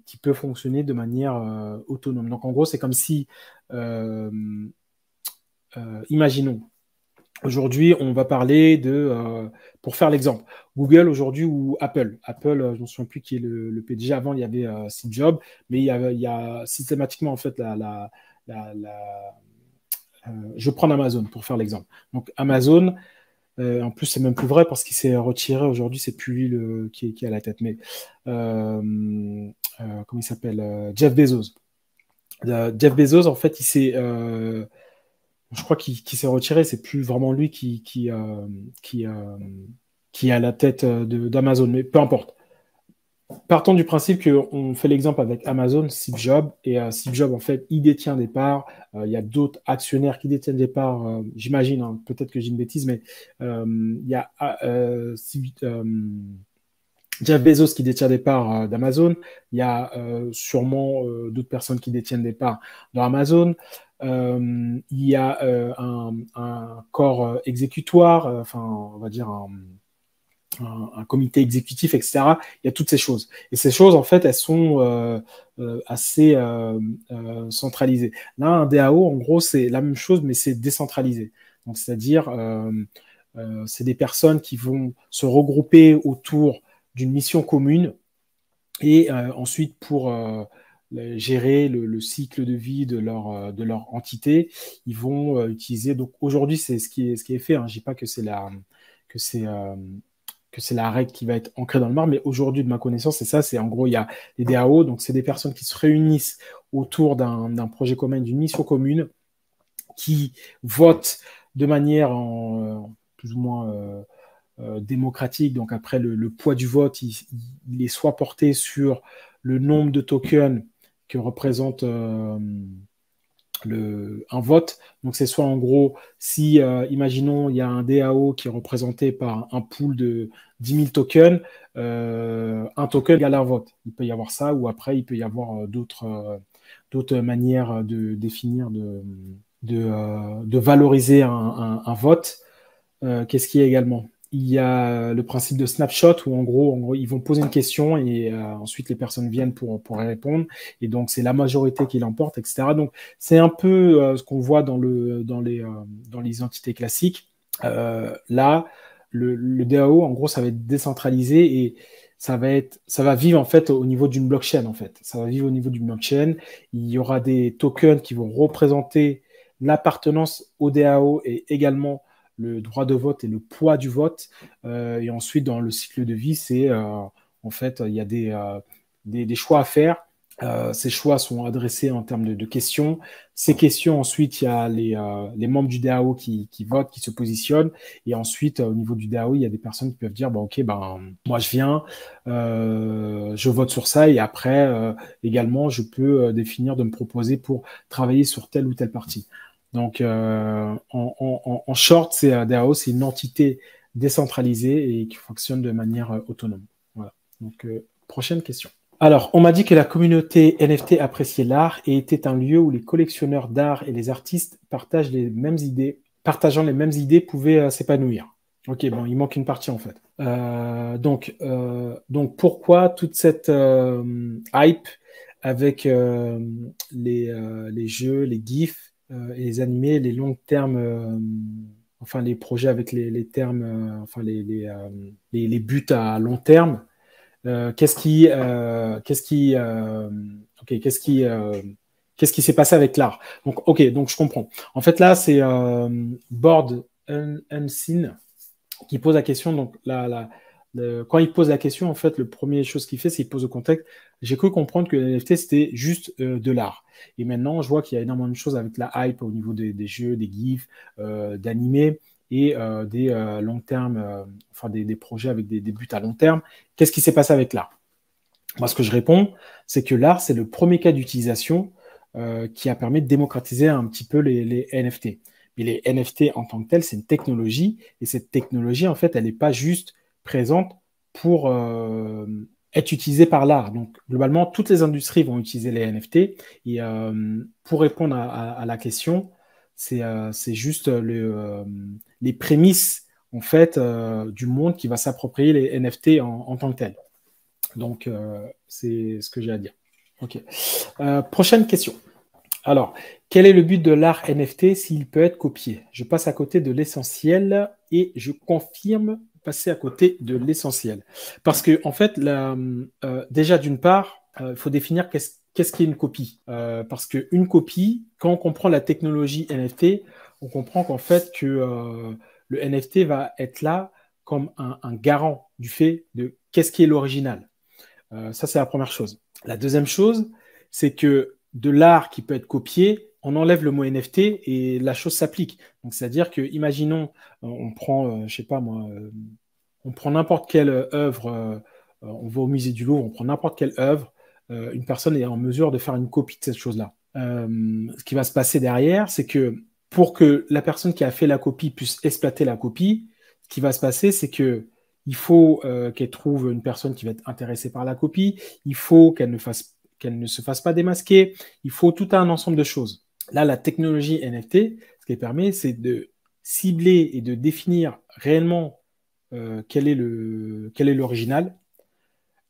Speaker 1: qui peut fonctionner de manière autonome. Donc en gros, c'est comme si, euh, imaginons, aujourd'hui, on va parler pour faire l'exemple, Google aujourd'hui ou Apple. Apple, je ne me souviens plus qui est le PDG. Avant, il y avait Steve Jobs, mais il y a systématiquement en fait je vais prendre Amazon pour faire l'exemple. Donc Amazon, en plus, c'est même plus vrai parce qu'il s'est retiré aujourd'hui, c'est plus lui qui est à la tête. Mais comment il s'appelle Jeff Bezos. Jeff Bezos, en fait, je crois qu'il s'est retiré. C'est plus vraiment lui qui est à la tête d'Amazon. Mais peu importe. Partons du principe qu'on fait l'exemple avec Amazon, Steve Jobs, et Steve Jobs, en fait, il détient des parts. Il y a d'autres actionnaires qui détiennent des parts, j'imagine, hein, peut-être que j'ai une bêtise, mais il y a Jeff Bezos qui détient des parts d'Amazon. Il y a sûrement d'autres personnes qui détiennent des parts dans Amazon. Il y a un corps exécutoire, enfin, on va dire un comité exécutif, etc. Il y a toutes ces choses. Et ces choses, en fait, elles sont assez centralisées. Là, un DAO, en gros, c'est la même chose, mais c'est décentralisé. Donc, c'est-à-dire, c'est des personnes qui vont se regrouper autour d'une mission commune et ensuite pour gérer le cycle de vie de leur entité, ils vont utiliser. Donc, aujourd'hui, c'est ce qui est fait. Hein. Je ne dis pas que que c'est que c'est la règle qui va être ancrée dans le marbre, mais aujourd'hui, de ma connaissance, c'est ça, c'est en gros, il y a les DAO, donc c'est des personnes qui se réunissent autour d'un projet commun, d'une mission commune, qui votent de manière plus ou moins démocratique, donc après le poids du vote, il est soit porté sur le nombre de tokens que représente un vote. Donc, c'est soit en gros, si, imaginons, il y a un DAO qui est représenté par un pool de 10 000 tokens, un token égale un vote. Il peut y avoir ça, ou après, il peut y avoir d'autres manières de définir, de valoriser un vote. Qu'est-ce qu'il y a également? Il y a le principe de snapshot où en gros, ils vont poser une question et ensuite les personnes viennent pour y répondre. Et donc, c'est la majorité qui l'emporte, etc. Donc, c'est un peu ce qu'on voit dans les entités classiques. Là, le DAO, en gros, ça va être décentralisé et ça va vivre en fait au niveau d'une blockchain. En fait, ça va vivre au niveau d'une blockchain. Il y aura des tokens qui vont représenter l'appartenance au DAO et également le droit de vote et le poids du vote. Et ensuite, dans le cycle de vie, c'est en fait, il y a des choix à faire. Ces choix sont adressés en termes de questions. Ces questions, ensuite, il y a les membres du DAO qui votent, qui se positionnent. Et ensuite, au niveau du DAO, il y a des personnes qui peuvent dire, bah, OK, ben, moi, je viens, je vote sur ça. Et après, également, je peux définir de me proposer pour travailler sur telle ou telle partie. Donc, en short, c'est DAO, c'est une entité décentralisée et qui fonctionne de manière autonome. Voilà. Donc, prochaine question. Alors, on m'a dit que la communauté NFT appréciait l'art et était un lieu où les collectionneurs d'art et les artistes partageant les mêmes idées pouvaient s'épanouir. Ok, bon, il manque une partie en fait. Donc pourquoi toute cette hype avec les jeux, les GIFs et les animés, les longs termes, enfin les projets avec les termes, enfin les buts à long terme. Ok, qu'est-ce qui s'est passé avec l'art? Donc, ok, donc je comprends. En fait, là, c'est Board Unseen qui pose la question. Donc, quand il pose la question, en fait, le premier chose qu'il fait, c'est qu'il pose le contexte. J'ai cru comprendre que les NFT, c'était juste de l'art. Et maintenant, je vois qu'il y a énormément de choses avec la hype au niveau des jeux, des GIFs, d'animés et des long termes, enfin des projets avec des buts à long terme. Qu'est-ce qui s'est passé avec l'art? Moi, ce que je réponds, c'est que l'art, c'est le premier cas d'utilisation qui a permis de démocratiser un petit peu les NFT. Mais les NFT en tant que tels, c'est une technologie, et cette technologie, en fait, elle n'est pas juste présente pour être utilisée par l'art. Donc, globalement, toutes les industries vont utiliser les NFT. Et pour répondre à la question, c'est juste les prémices, en fait, du monde qui va s'approprier les NFT en tant que tel. Donc, c'est ce que j'ai à dire. Ok. Prochaine question. Alors, quel est le but de l'art NFT s'il peut être copié? Je passe à côté de l'essentiel et je confirme passer à côté de l'essentiel. Parce que, en fait, déjà d'une part, il faut définir qu'est-ce qui est une copie. Parce qu'une copie, quand on comprend la technologie NFT, on comprend qu'en fait, que le NFT va être là comme un garant du fait de qu'est-ce qui est l'original. Ça, c'est la première chose. La deuxième chose, c'est que de l'art qui peut être copié, on enlève le mot NFT et la chose s'applique. Donc, c'est-à-dire que, imaginons, on prend, je sais pas moi, on prend n'importe quelle œuvre, on va au musée du Louvre, on prend n'importe quelle œuvre, une personne est en mesure de faire une copie de cette chose-là. Ce qui va se passer derrière, c'est que pour que la personne qui a fait la copie puisse exploiter la copie, ce qui va se passer, c'est que il faut qu'elle trouve une personne qui va être intéressée par la copie, il faut qu'elle ne se fasse pas démasquer, il faut tout un ensemble de choses. Là, la technologie NFT, ce qu'elle permet, c'est de cibler et de définir réellement quel est l'original.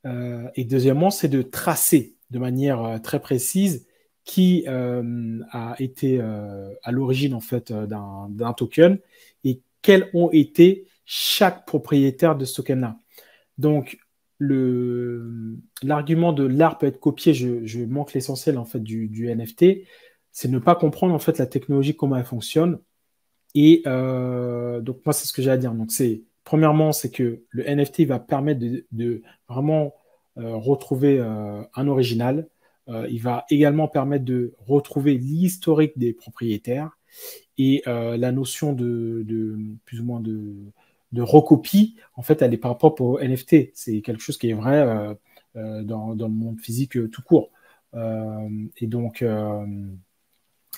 Speaker 1: Et deuxièmement, c'est de tracer de manière très précise qui a été à l'origine en fait d'un token et quels ont été chaque propriétaire de ce token-là. Donc, l'argument de l'art peut être copié, je manque l'essentiel en fait du NFT, c'est ne pas comprendre en fait la technologie, comment elle fonctionne. Et donc, moi, c'est ce que j'ai à dire. Donc, premièrement, c'est que le NFT va permettre de vraiment retrouver un original. Il va également permettre de retrouver l'historique des propriétaires et la notion de plus ou moins de recopie, en fait, elle n'est pas propre au NFT. C'est quelque chose qui est vrai dans le monde physique tout court. Et donc,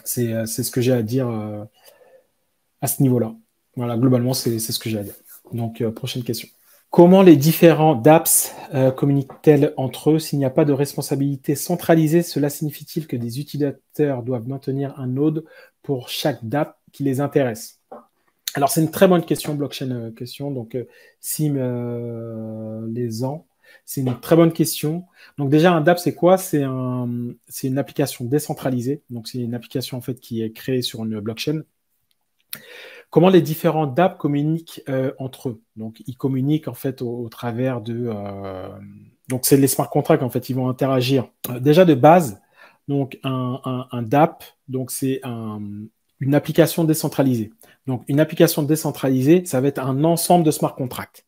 Speaker 1: c'est ce que j'ai à dire à ce niveau-là. Voilà, globalement, c'est ce que j'ai à dire. Donc, prochaine question. Comment les différents dApps communiquent-elles entre eux? S'il n'y a pas de responsabilité centralisée, cela signifie-t-il que des utilisateurs doivent maintenir un node pour chaque dApp qui les intéresse? Alors, c'est une très bonne question, blockchain question. Donc, Sim Lesan, c'est une très bonne question. Donc, déjà, un dApp, c'est quoi? C'est une application décentralisée. Donc, c'est une application en fait qui est créée sur une blockchain. Comment les différents dApps communiquent entre eux? Donc, ils communiquent en fait au travers de. Donc, c'est les smart contracts en fait, ils vont interagir. Déjà de base, donc un dApp, donc c'est une application décentralisée. Donc, une application décentralisée, ça va être un ensemble de smart contracts.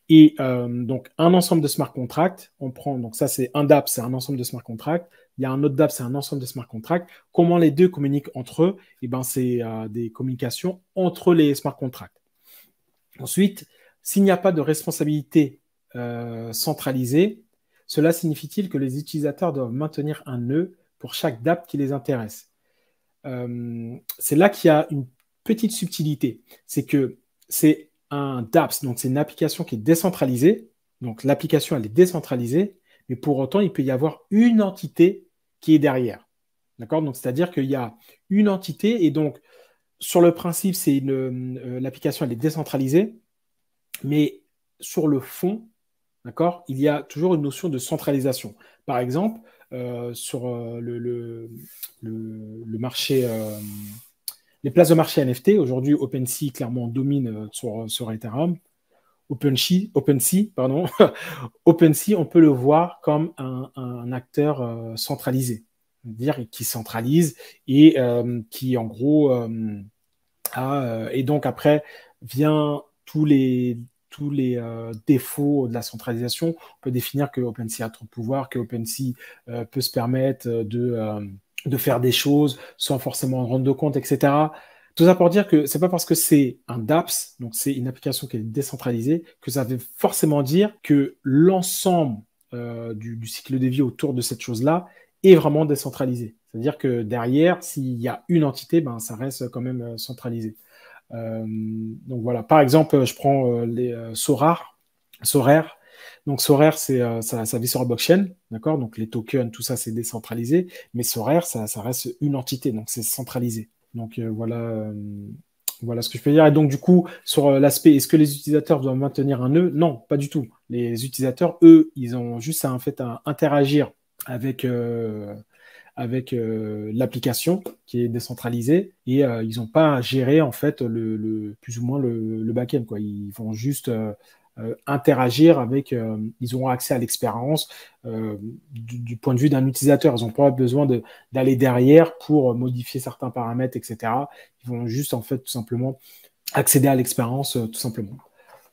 Speaker 1: Et donc, un ensemble de smart contracts, on prend, donc ça c'est un dApp, c'est un ensemble de smart contracts. Il y a un autre dApp, c'est un ensemble de smart contracts. Comment les deux communiquent entre eux? Eh ben, c'est des communications entre les smart contracts. Ensuite, s'il n'y a pas de responsabilité centralisée, cela signifie-t-il que les utilisateurs doivent maintenir un nœud pour chaque dApp qui les intéresse? C'est là qu'il y a une petite subtilité. C'est que c'est un dApps, donc c'est une application qui est décentralisée. Donc l'application, elle est décentralisée, mais pour autant, il peut y avoir une entité qui est derrière. D'accord? Donc c'est-à-dire qu'il y a une entité et donc sur le principe, l'application, elle est décentralisée, mais sur le fond, d'accord, il y a toujours une notion de centralisation. Par exemple, sur le marché, les places de marché NFT. Aujourd'hui, OpenSea clairement domine sur Ethereum. OpenSea, pardon. OpenSea, on peut le voir comme un acteur centralisé, c'est-à-dire qui centralise et qui, en gros, et donc après vient tous les défauts de la centralisation. On peut définir que OpenSea a trop de pouvoir, que OpenSea peut se permettre de faire des choses sans forcément en rendre compte, etc. Tout ça pour dire que c'est pas parce que c'est un dApps, donc c'est une application qui est décentralisée, que ça veut forcément dire que l'ensemble du cycle de vie autour de cette chose-là est vraiment décentralisé. C'est-à-dire que derrière, s'il y a une entité, ben, ça reste quand même centralisé. Donc voilà, par exemple, je prends les Sorare. Donc Sorare, ça vit sur la blockchain, d'accord? Donc les tokens, tout ça, c'est décentralisé, mais Sorare, ça reste une entité, donc c'est centralisé. Donc voilà ce que je peux dire. Et donc du coup, sur l'aspect, est-ce que les utilisateurs doivent maintenir un nœud? Non, pas du tout. Les utilisateurs, eux, ils ont juste en fait à interagir avec l'application qui est décentralisée et ils n'ont pas à gérer en fait plus ou moins le back-end, quoi. Ils vont juste interagir avec, ils auront accès à l'expérience du point de vue d'un utilisateur. Ils n'ont pas besoin d'aller derrière pour modifier certains paramètres, etc. Ils vont juste en fait tout simplement accéder à l'expérience tout simplement.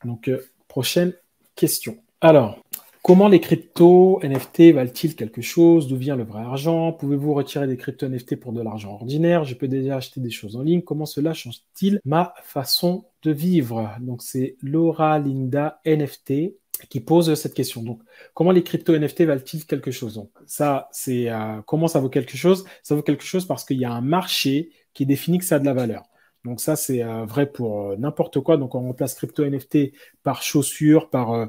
Speaker 1: Donc prochaine question. Alors, comment les cryptos NFT valent-ils quelque chose? D'où vient le vrai argent? Pouvez-vous retirer des cryptos NFT pour de l'argent ordinaire? Je peux déjà acheter des choses en ligne. Comment cela change-t-il ma façon de vivre? Donc, c'est Laura Linda NFT qui pose cette question. Donc, comment les cryptos NFT valent-ils quelque chose? Donc, ça, c'est comment ça vaut quelque chose? Ça vaut quelque chose parce qu'il y a un marché qui définit que ça a de la valeur. Donc ça, c'est vrai pour n'importe quoi. Donc on remplace crypto NFT par chaussures, par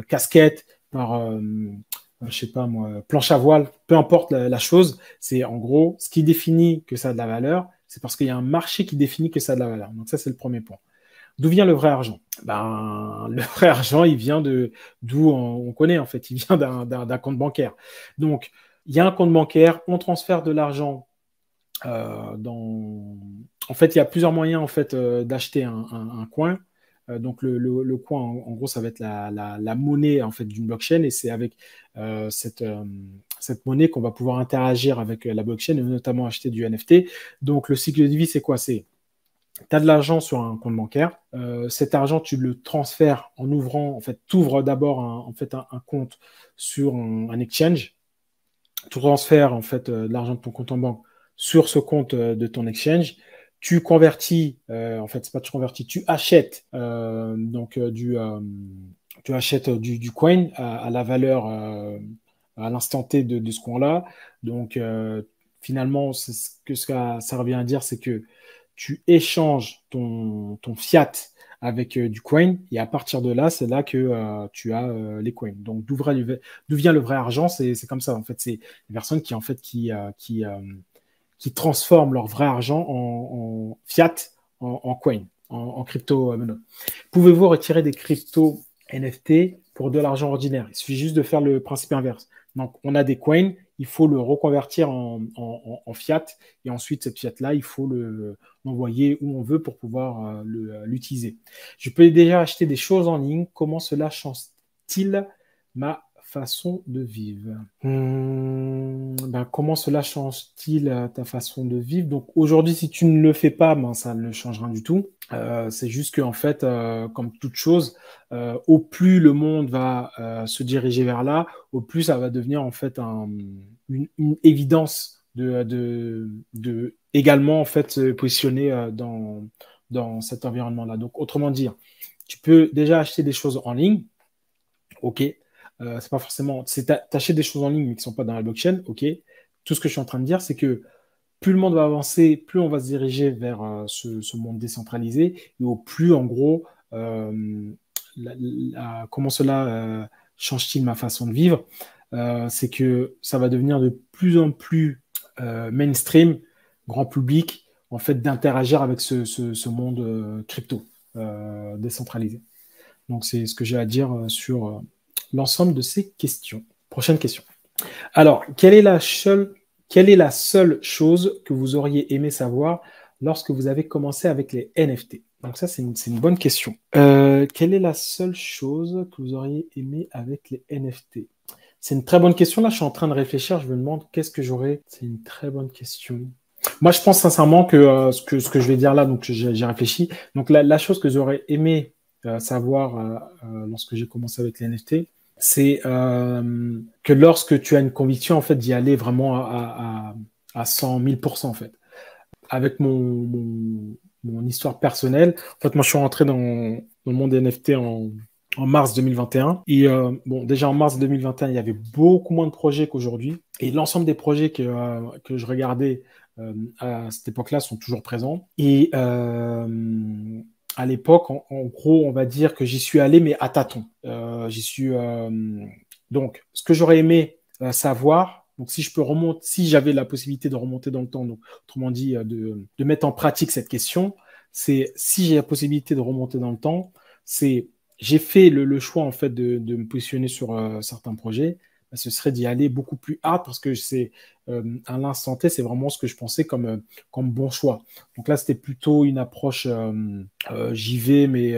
Speaker 1: casquette, par, je sais pas moi, planche à voile, peu importe la chose. C'est en gros, ce qui définit que ça a de la valeur, c'est parce qu'il y a un marché qui définit que ça a de la valeur. Donc ça, c'est le premier point. D'où vient le vrai argent? Ben, le vrai argent, il vient d'où on connaît en fait, il vient d'un compte bancaire. Donc, il y a un compte bancaire, on transfère de l'argent en fait, il y a plusieurs moyens en fait d'acheter un coin. Donc le coin, en gros, ça va être la monnaie en fait d'une blockchain et c'est avec cette monnaie qu'on va pouvoir interagir avec la blockchain et notamment acheter du NFT. Donc le cycle de vie, c'est quoi? C'est tu as de l'argent sur un compte bancaire. Cet argent, tu le transfères en ouvrant, en fait, tu ouvres d'abord un compte sur un exchange. Tu transfères en fait de l'argent de ton compte en banque sur ce compte de ton exchange. Tu convertis, en fait, c'est pas tu convertis, tu achètes tu achètes du coin à la valeur à l'instant T de ce coin-là. Donc finalement, ce que ça revient à dire, c'est que tu échanges ton fiat avec du coin et à partir de là, c'est là que tu as les coins. Donc d'où vient le vrai argent? C'est comme ça en fait. C'est les personnes qui en fait qui transforment leur vrai argent en fiat, en coin, en crypto monnaie. Pouvez-vous retirer des cryptos NFT pour de l'argent ordinaire? Il suffit juste de faire le principe inverse. Donc, on a des coins, il faut le reconvertir en fiat, et ensuite, cette fiat-là, il faut l'envoyer où on veut pour pouvoir l'utiliser. Je peux déjà acheter des choses en ligne. Comment cela change-t-il ma façon de vivre? Ben, comment cela change-t-il ta façon de vivre? Donc aujourd'hui, si tu ne le fais pas, ben, ça ne changera du tout. C'est juste qu'en fait, comme toute chose, au plus le monde va se diriger vers là, au plus ça va devenir en fait une évidence de également en fait se positionner dans cet environnement-là. Donc autrement dire, tu peux déjà acheter des choses en ligne, ok. C'est pas forcément, t'achètes des choses en ligne mais qui sont pas dans la blockchain, ok. Tout ce que je suis en train de dire, c'est que plus le monde va avancer, plus on va se diriger vers ce monde décentralisé et au plus, en gros, comment cela change-t-il ma façon de vivre? C'est que ça va devenir de plus en plus mainstream, grand public, en fait, d'interagir avec ce monde crypto décentralisé. Donc, c'est ce que j'ai à dire sur l'ensemble de ces questions. Prochaine question. Alors, quelle est la seule chose que vous auriez aimé savoir lorsque vous avez commencé avec les NFT? Donc ça, c'est une bonne question. Quelle est la seule chose que vous auriez aimé avec les NFT? C'est une très bonne question. Là, je suis en train de réfléchir. Je me demande qu'est-ce que j'aurais. C'est une très bonne question. Moi, je pense sincèrement que ce que je vais dire là, donc j'ai réfléchi. Donc la chose que j'aurais aimé savoir lorsque j'ai commencé avec les NFT, c'est que lorsque tu as une conviction, en fait, d'y aller vraiment à 100 000% en fait. Avec mon histoire personnelle, en fait, moi, je suis rentré dans le monde des NFT en mars 2021. Et bon, déjà en mars 2021, il y avait beaucoup moins de projets qu'aujourd'hui. Et l'ensemble des projets que je regardais à cette époque-là sont toujours présents. Et à l'époque, en gros, on va dire que j'y suis allé, mais à tâtons. Donc, ce que j'aurais aimé savoir, donc si je peux remonter, si j'avais la possibilité de remonter dans le temps, donc autrement dit, de mettre en pratique cette question, c'est si j'ai la possibilité de remonter dans le temps, c'est j'ai fait le choix en fait de me positionner sur certains projets, bah, ce serait d'y aller beaucoup plus hard parce que c'est à l'instant T, c'est vraiment ce que je pensais comme bon choix. Donc là, c'était plutôt une approche j'y vais, mais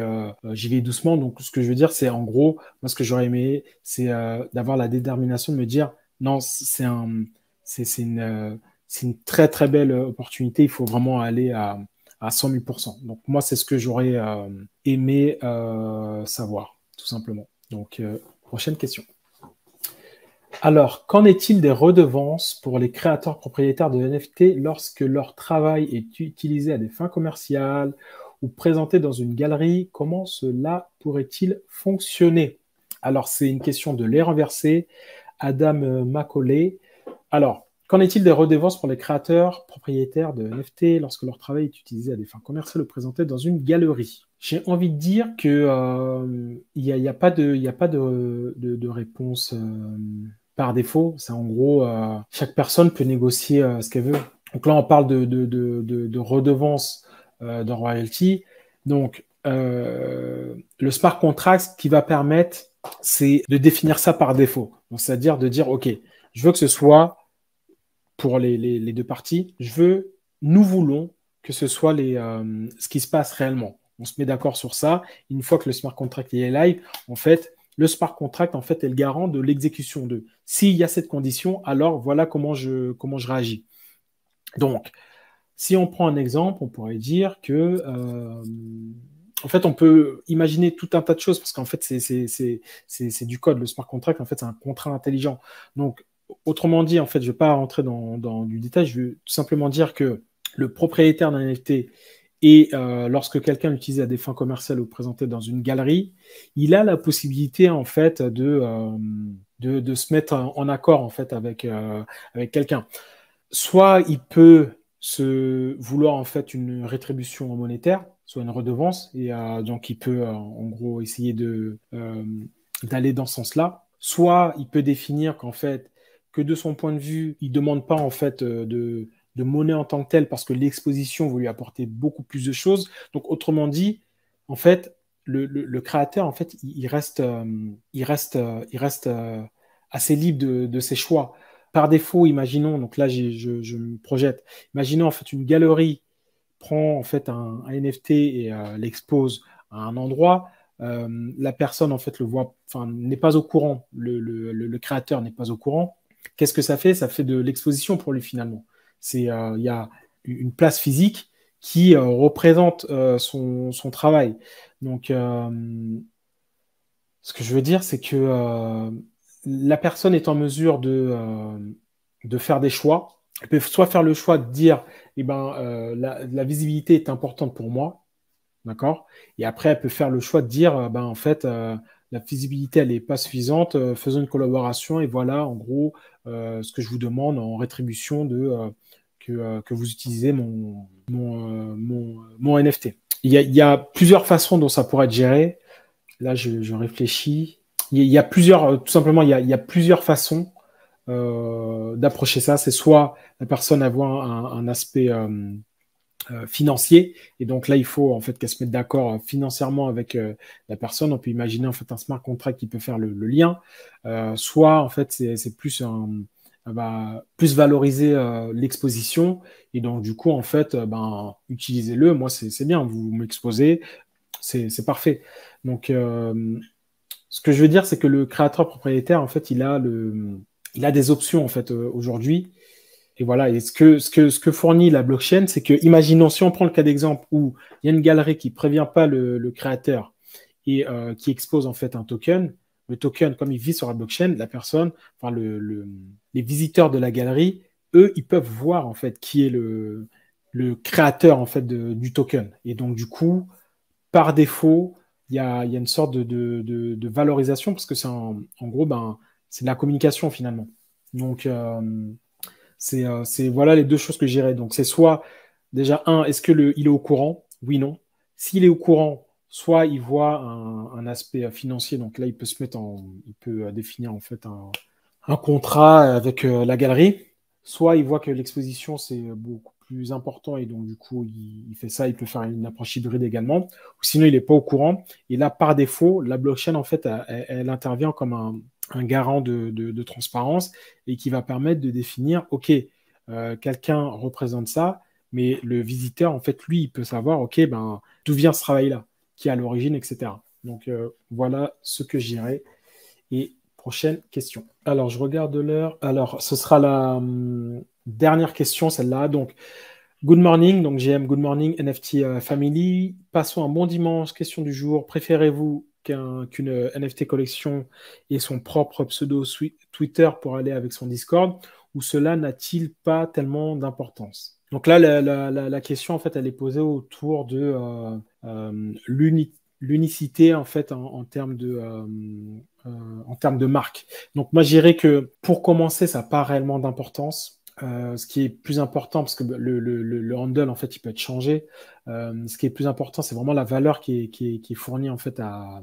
Speaker 1: j'y vais doucement. Donc ce que je veux dire, c'est en gros, moi ce que j'aurais aimé, c'est d'avoir la détermination de me dire non, c'est une très très belle opportunité. Il faut vraiment aller à 100 000%. Donc moi, c'est ce que j'aurais aimé savoir, tout simplement. Donc, prochaine question. Alors, qu'en est-il des redevances pour les créateurs propriétaires de NFT lorsque leur travail est utilisé à des fins commerciales ou présenté dans une galerie? Comment cela pourrait-il fonctionner? Alors, c'est une question de lait renversé. Adam Macaulay. Alors, qu'en est-il des redevances pour les créateurs propriétaires de NFT lorsque leur travail est utilisé à des fins commerciales ou présenté dans une galerie? J'ai envie de dire que il y a pas de réponse par défaut. C'est en gros, chaque personne peut négocier ce qu'elle veut. Donc là, on parle de redevance de royalty. Donc, le smart contract, ce qui va permettre, c'est de définir ça par défaut. Donc, c'est-à-dire de dire, OK, je veux que ce soit pour les deux parties, nous voulons que ce soit ce qui se passe réellement. On se met d'accord sur ça. Une fois que le smart contract est live, en fait, le smart contract en fait, est le garant de l'exécution de. S'il y a cette condition, alors voilà comment je réagis. Donc, si on prend un exemple, on pourrait dire que en fait, on peut imaginer tout un tas de choses parce qu'en fait, c'est du code. Le smart contract, en fait, c'est un contrat intelligent. Donc, autrement dit, en fait, je ne vais pas rentrer dans du détail. Je veux tout simplement dire que le propriétaire d'un NFT et lorsque quelqu'un l'utilise à des fins commerciales ou présenté dans une galerie, il a la possibilité en fait de se mettre en accord en fait avec quelqu'un. Soit il peut se vouloir en fait une rétribution monétaire, soit une redevance, et donc il peut en gros essayer d'aller dans ce sens-là. Soit il peut définir qu'en fait, que de son point de vue, il ne demande pas en fait de monnaie en tant que telle parce que l'exposition va lui apporter beaucoup plus de choses. Donc autrement dit, en fait, le créateur, en fait, il reste assez libre de ses choix. Par défaut, imaginons, donc là je me projette, imaginons en fait une galerie prend en fait un NFT et l'expose à un endroit. La personne en fait le voit, enfin n'est pas au courant, le créateur n'est pas au courant. Qu'est-ce que ça fait? Ça fait de l'exposition pour lui finalement. Il y a une place physique qui représente son travail. Donc, ce que je veux dire, c'est que la personne est en mesure de faire des choix. Elle peut soit faire le choix de dire, eh ben, la visibilité est importante pour moi, d'accord? Et après, elle peut faire le choix de dire, ben, en fait, la visibilité, elle n'est pas suffisante, faisons une collaboration et voilà, en gros, ce que je vous demande en rétribution que vous utilisez mon NFT. Il y a plusieurs façons dont ça pourrait être géré. Là, je réfléchis. Il y a plusieurs, tout simplement, il y a plusieurs façons d'approcher ça. C'est soit la personne avoir un aspect financier. Et donc là, il faut en fait qu'elle se mette d'accord financièrement avec la personne. On peut imaginer en fait un smart contract qui peut faire le lien. Soit en fait c'est plus plus valoriser l'exposition. Et donc du coup en fait utilisez-le. Moi c'est bien. Vous m'exposez, c'est parfait. Donc ce que je veux dire, c'est que le créateur propriétaire en fait il a des options en fait aujourd'hui. Et voilà, et ce que fournit la blockchain, c'est que, imaginons, si on prend le cas d'exemple où il y a une galerie qui ne prévient pas le créateur et qui expose en fait un token, le token, comme il vit sur la blockchain, la personne, enfin les visiteurs de la galerie, eux, ils peuvent voir en fait qui est le créateur en fait du token. Et donc, du coup, par défaut, il y a une sorte de valorisation parce que en gros, c'est de la communication finalement. Donc, c'est voilà les deux choses que j'irais. Donc, c'est soit, déjà, est-ce que il est au courant? Oui, non. S'il est au courant, soit il voit un aspect financier. Donc là, il peut définir en fait un contrat avec la galerie. Soit il voit que l'exposition, c'est beaucoup plus important et donc du coup, il fait ça. Il peut faire une approche hybride également. Ou sinon, il n'est pas au courant. Et là, par défaut, la blockchain, en fait, elle intervient comme un garant de transparence et qui va permettre de définir, OK, quelqu'un représente ça, mais le visiteur, en fait, lui, il peut savoir, OK, d'où vient ce travail-là, qui est à l'origine, etc. Donc, voilà ce que je dirais. Et prochaine question. Alors, je regarde l'heure. Alors, ce sera la dernière question, celle-là. Donc, good morning. Donc, GM, good morning, NFT Family. Passons un bon dimanche. Question du jour. Préférez-vous qu'une NFT collection ait son propre pseudo Twitter pour aller avec son Discord ou cela n'a-t-il pas tellement d'importance? Donc là, la question, en fait, elle est posée autour de l'unicité, en fait, en termes de marque. Donc moi, je dirais que pour commencer, ça n'a pas réellement d'importance. Ce qui est plus important, parce que le handle, en fait, il peut être changé. Ce qui est plus important, c'est vraiment la valeur qui est fournie, en fait, à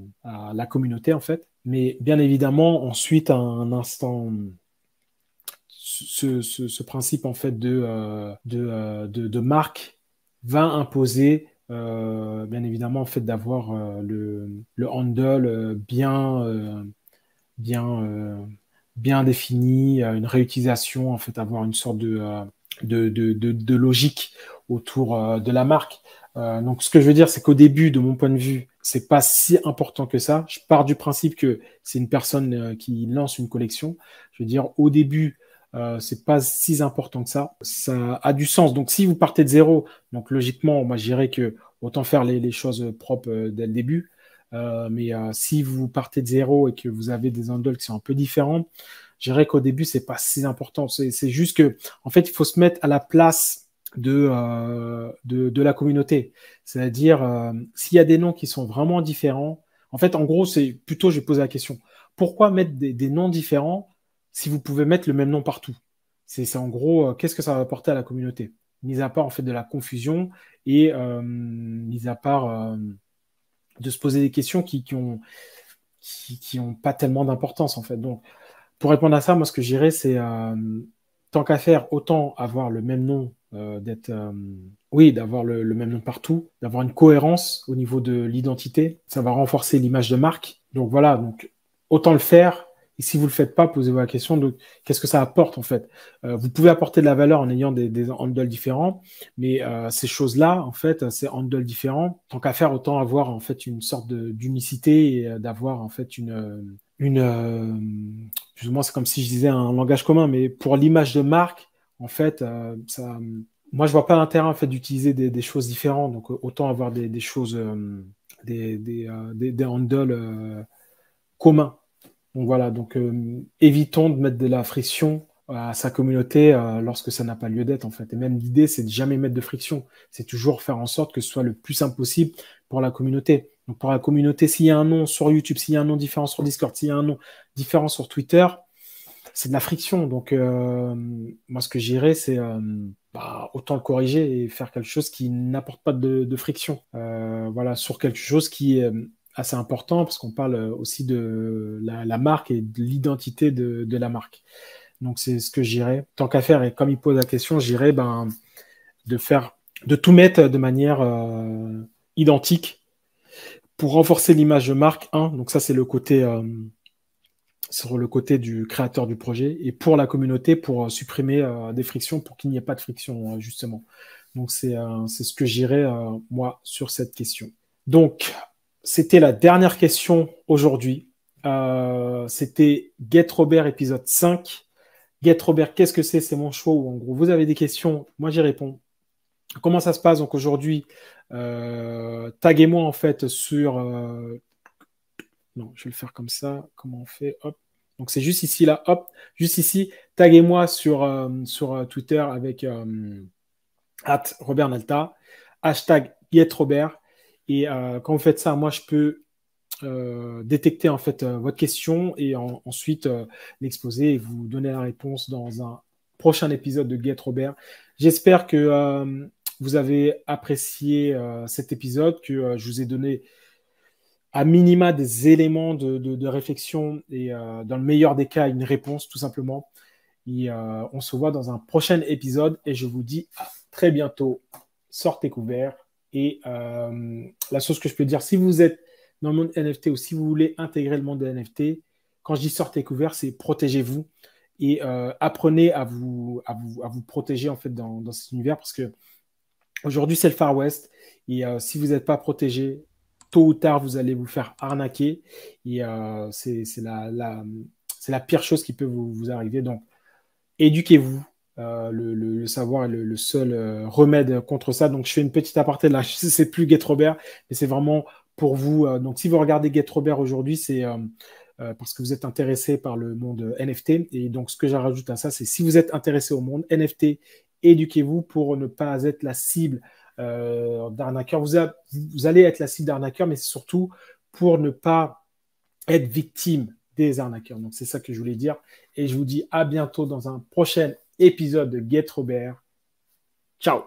Speaker 1: la communauté, en fait. Mais bien évidemment, ensuite, à un instant, ce principe, en fait, de marque va imposer, bien évidemment, en fait, d'avoir le handle bien, bien défini, une réutilisation, en fait, avoir une sorte de logique autour de la marque. Donc, ce que je veux dire, c'est qu'au début, de mon point de vue, c'est pas si important que ça. Je pars du principe que c'est une personne qui lance une collection. Je veux dire, au début, c'est pas si important que ça. Ça a du sens. Donc, si vous partez de zéro, donc logiquement, moi, je dirais que autant faire les choses propres dès le début. Mais si vous partez de zéro et que vous avez des handles qui sont un peu différents, je dirais qu'au début, c'est pas si important. C'est juste que, en fait, il faut se mettre à la place de la communauté. C'est-à-dire, s'il y a des noms qui sont vraiment différents, en fait, en gros, c'est plutôt, je vais poser la question, pourquoi mettre des noms différents si vous pouvez mettre le même nom partout? C'est en gros, qu'est-ce que ça va apporter à la communauté? Mis à part, en fait, de la confusion et mis à part de se poser des questions qui ont pas tellement d'importance, en fait. Donc, pour répondre à ça, moi, ce que je dirais, c'est tant qu'à faire, autant avoir le même nom, oui, d'avoir le même nom partout, d'avoir une cohérence au niveau de l'identité. Ça va renforcer l'image de marque. Donc voilà, donc autant le faire. Et si vous le faites pas, posez-vous la question de qu'est-ce que ça apporte en fait. Vous pouvez apporter de la valeur en ayant des handles différents, mais ces choses-là, en fait, ces handles différents, tant qu'à faire, autant avoir en fait une sorte d'unicité et d'avoir en fait plus ou moins, c'est comme si je disais un langage commun, mais pour l'image de marque, en fait, moi, je vois pas l'intérêt en fait d'utiliser des choses différentes. Donc, autant avoir des choses, des handles communs. Donc voilà. Donc, évitons de mettre de la friction à sa communauté lorsque ça n'a pas lieu d'être en fait. Et même l'idée, c'est de jamais mettre de friction. C'est toujours faire en sorte que ce soit le plus simple possible pour la communauté. Donc pour la communauté, s'il y a un nom sur YouTube, s'il y a un nom différent sur Discord, s'il y a un nom différent sur Twitter, c'est de la friction. Donc moi, ce que j'irais, c'est autant le corriger et faire quelque chose qui n'apporte pas de friction. Voilà, sur quelque chose qui est assez important parce qu'on parle aussi de la marque et de l'identité de la marque. Donc c'est ce que j'irais. Tant qu'à faire, et comme il pose la question, j'irais de faire de tout mettre de manière identique pour renforcer l'image de marque. Donc ça, c'est le côté sur le côté du créateur du projet, et pour la communauté, pour supprimer des frictions, pour qu'il n'y ait pas de friction, justement. Donc, c'est ce que j'irais, moi, sur cette question. Donc, c'était la dernière question aujourd'hui. C'était Get Robert épisode 5. Get Robert, qu'est-ce que c'est? C'est mon choix. Ou en gros, vous avez des questions, moi j'y réponds. Comment ça se passe? Donc aujourd'hui, taguez-moi en fait sur non, je vais le faire comme ça. Comment on fait? Hop. Donc c'est juste ici, là, hop, juste ici. Taguez-moi sur Twitter avec @RobertNalta, hashtag GetRobert. Et quand vous faites ça, moi, je peux détecter en fait votre question et ensuite l'exposer et vous donner la réponse dans un prochain épisode de Get Robert. J'espère que vous avez apprécié cet épisode, que je vous ai donné à minima des éléments de réflexion et dans le meilleur des cas, une réponse tout simplement. Et on se voit dans un prochain épisode et je vous dis à très bientôt. Sortez couverts. Et la chose que je peux dire, si vous êtes dans le monde NFT ou si vous voulez intégrer le monde des NFT, quand je dis sortez couverts, c'est protégez-vous et apprenez à vous protéger en fait dans cet univers parce que aujourd'hui c'est le Far West et si vous n'êtes pas protégé, tôt ou tard vous allez vous faire arnaquer et c'est la pire chose qui peut vous arriver. Donc éduquez-vous. Le savoir est le seul remède contre ça. Donc, je fais une petite aparté là. C'est plus Get Robert, mais c'est vraiment pour vous. Donc, si vous regardez Get Robert aujourd'hui, c'est parce que vous êtes intéressé par le monde NFT. Et donc, ce que je rajoute à ça, c'est si vous êtes intéressé au monde NFT, éduquez-vous pour ne pas être la cible d'arnaqueurs. Vous allez être la cible d'arnaqueurs, mais c'est surtout pour ne pas être victime des arnaqueurs. Donc, c'est ça que je voulais dire. Et je vous dis à bientôt dans un prochain épisode de Get Robert. Ciao!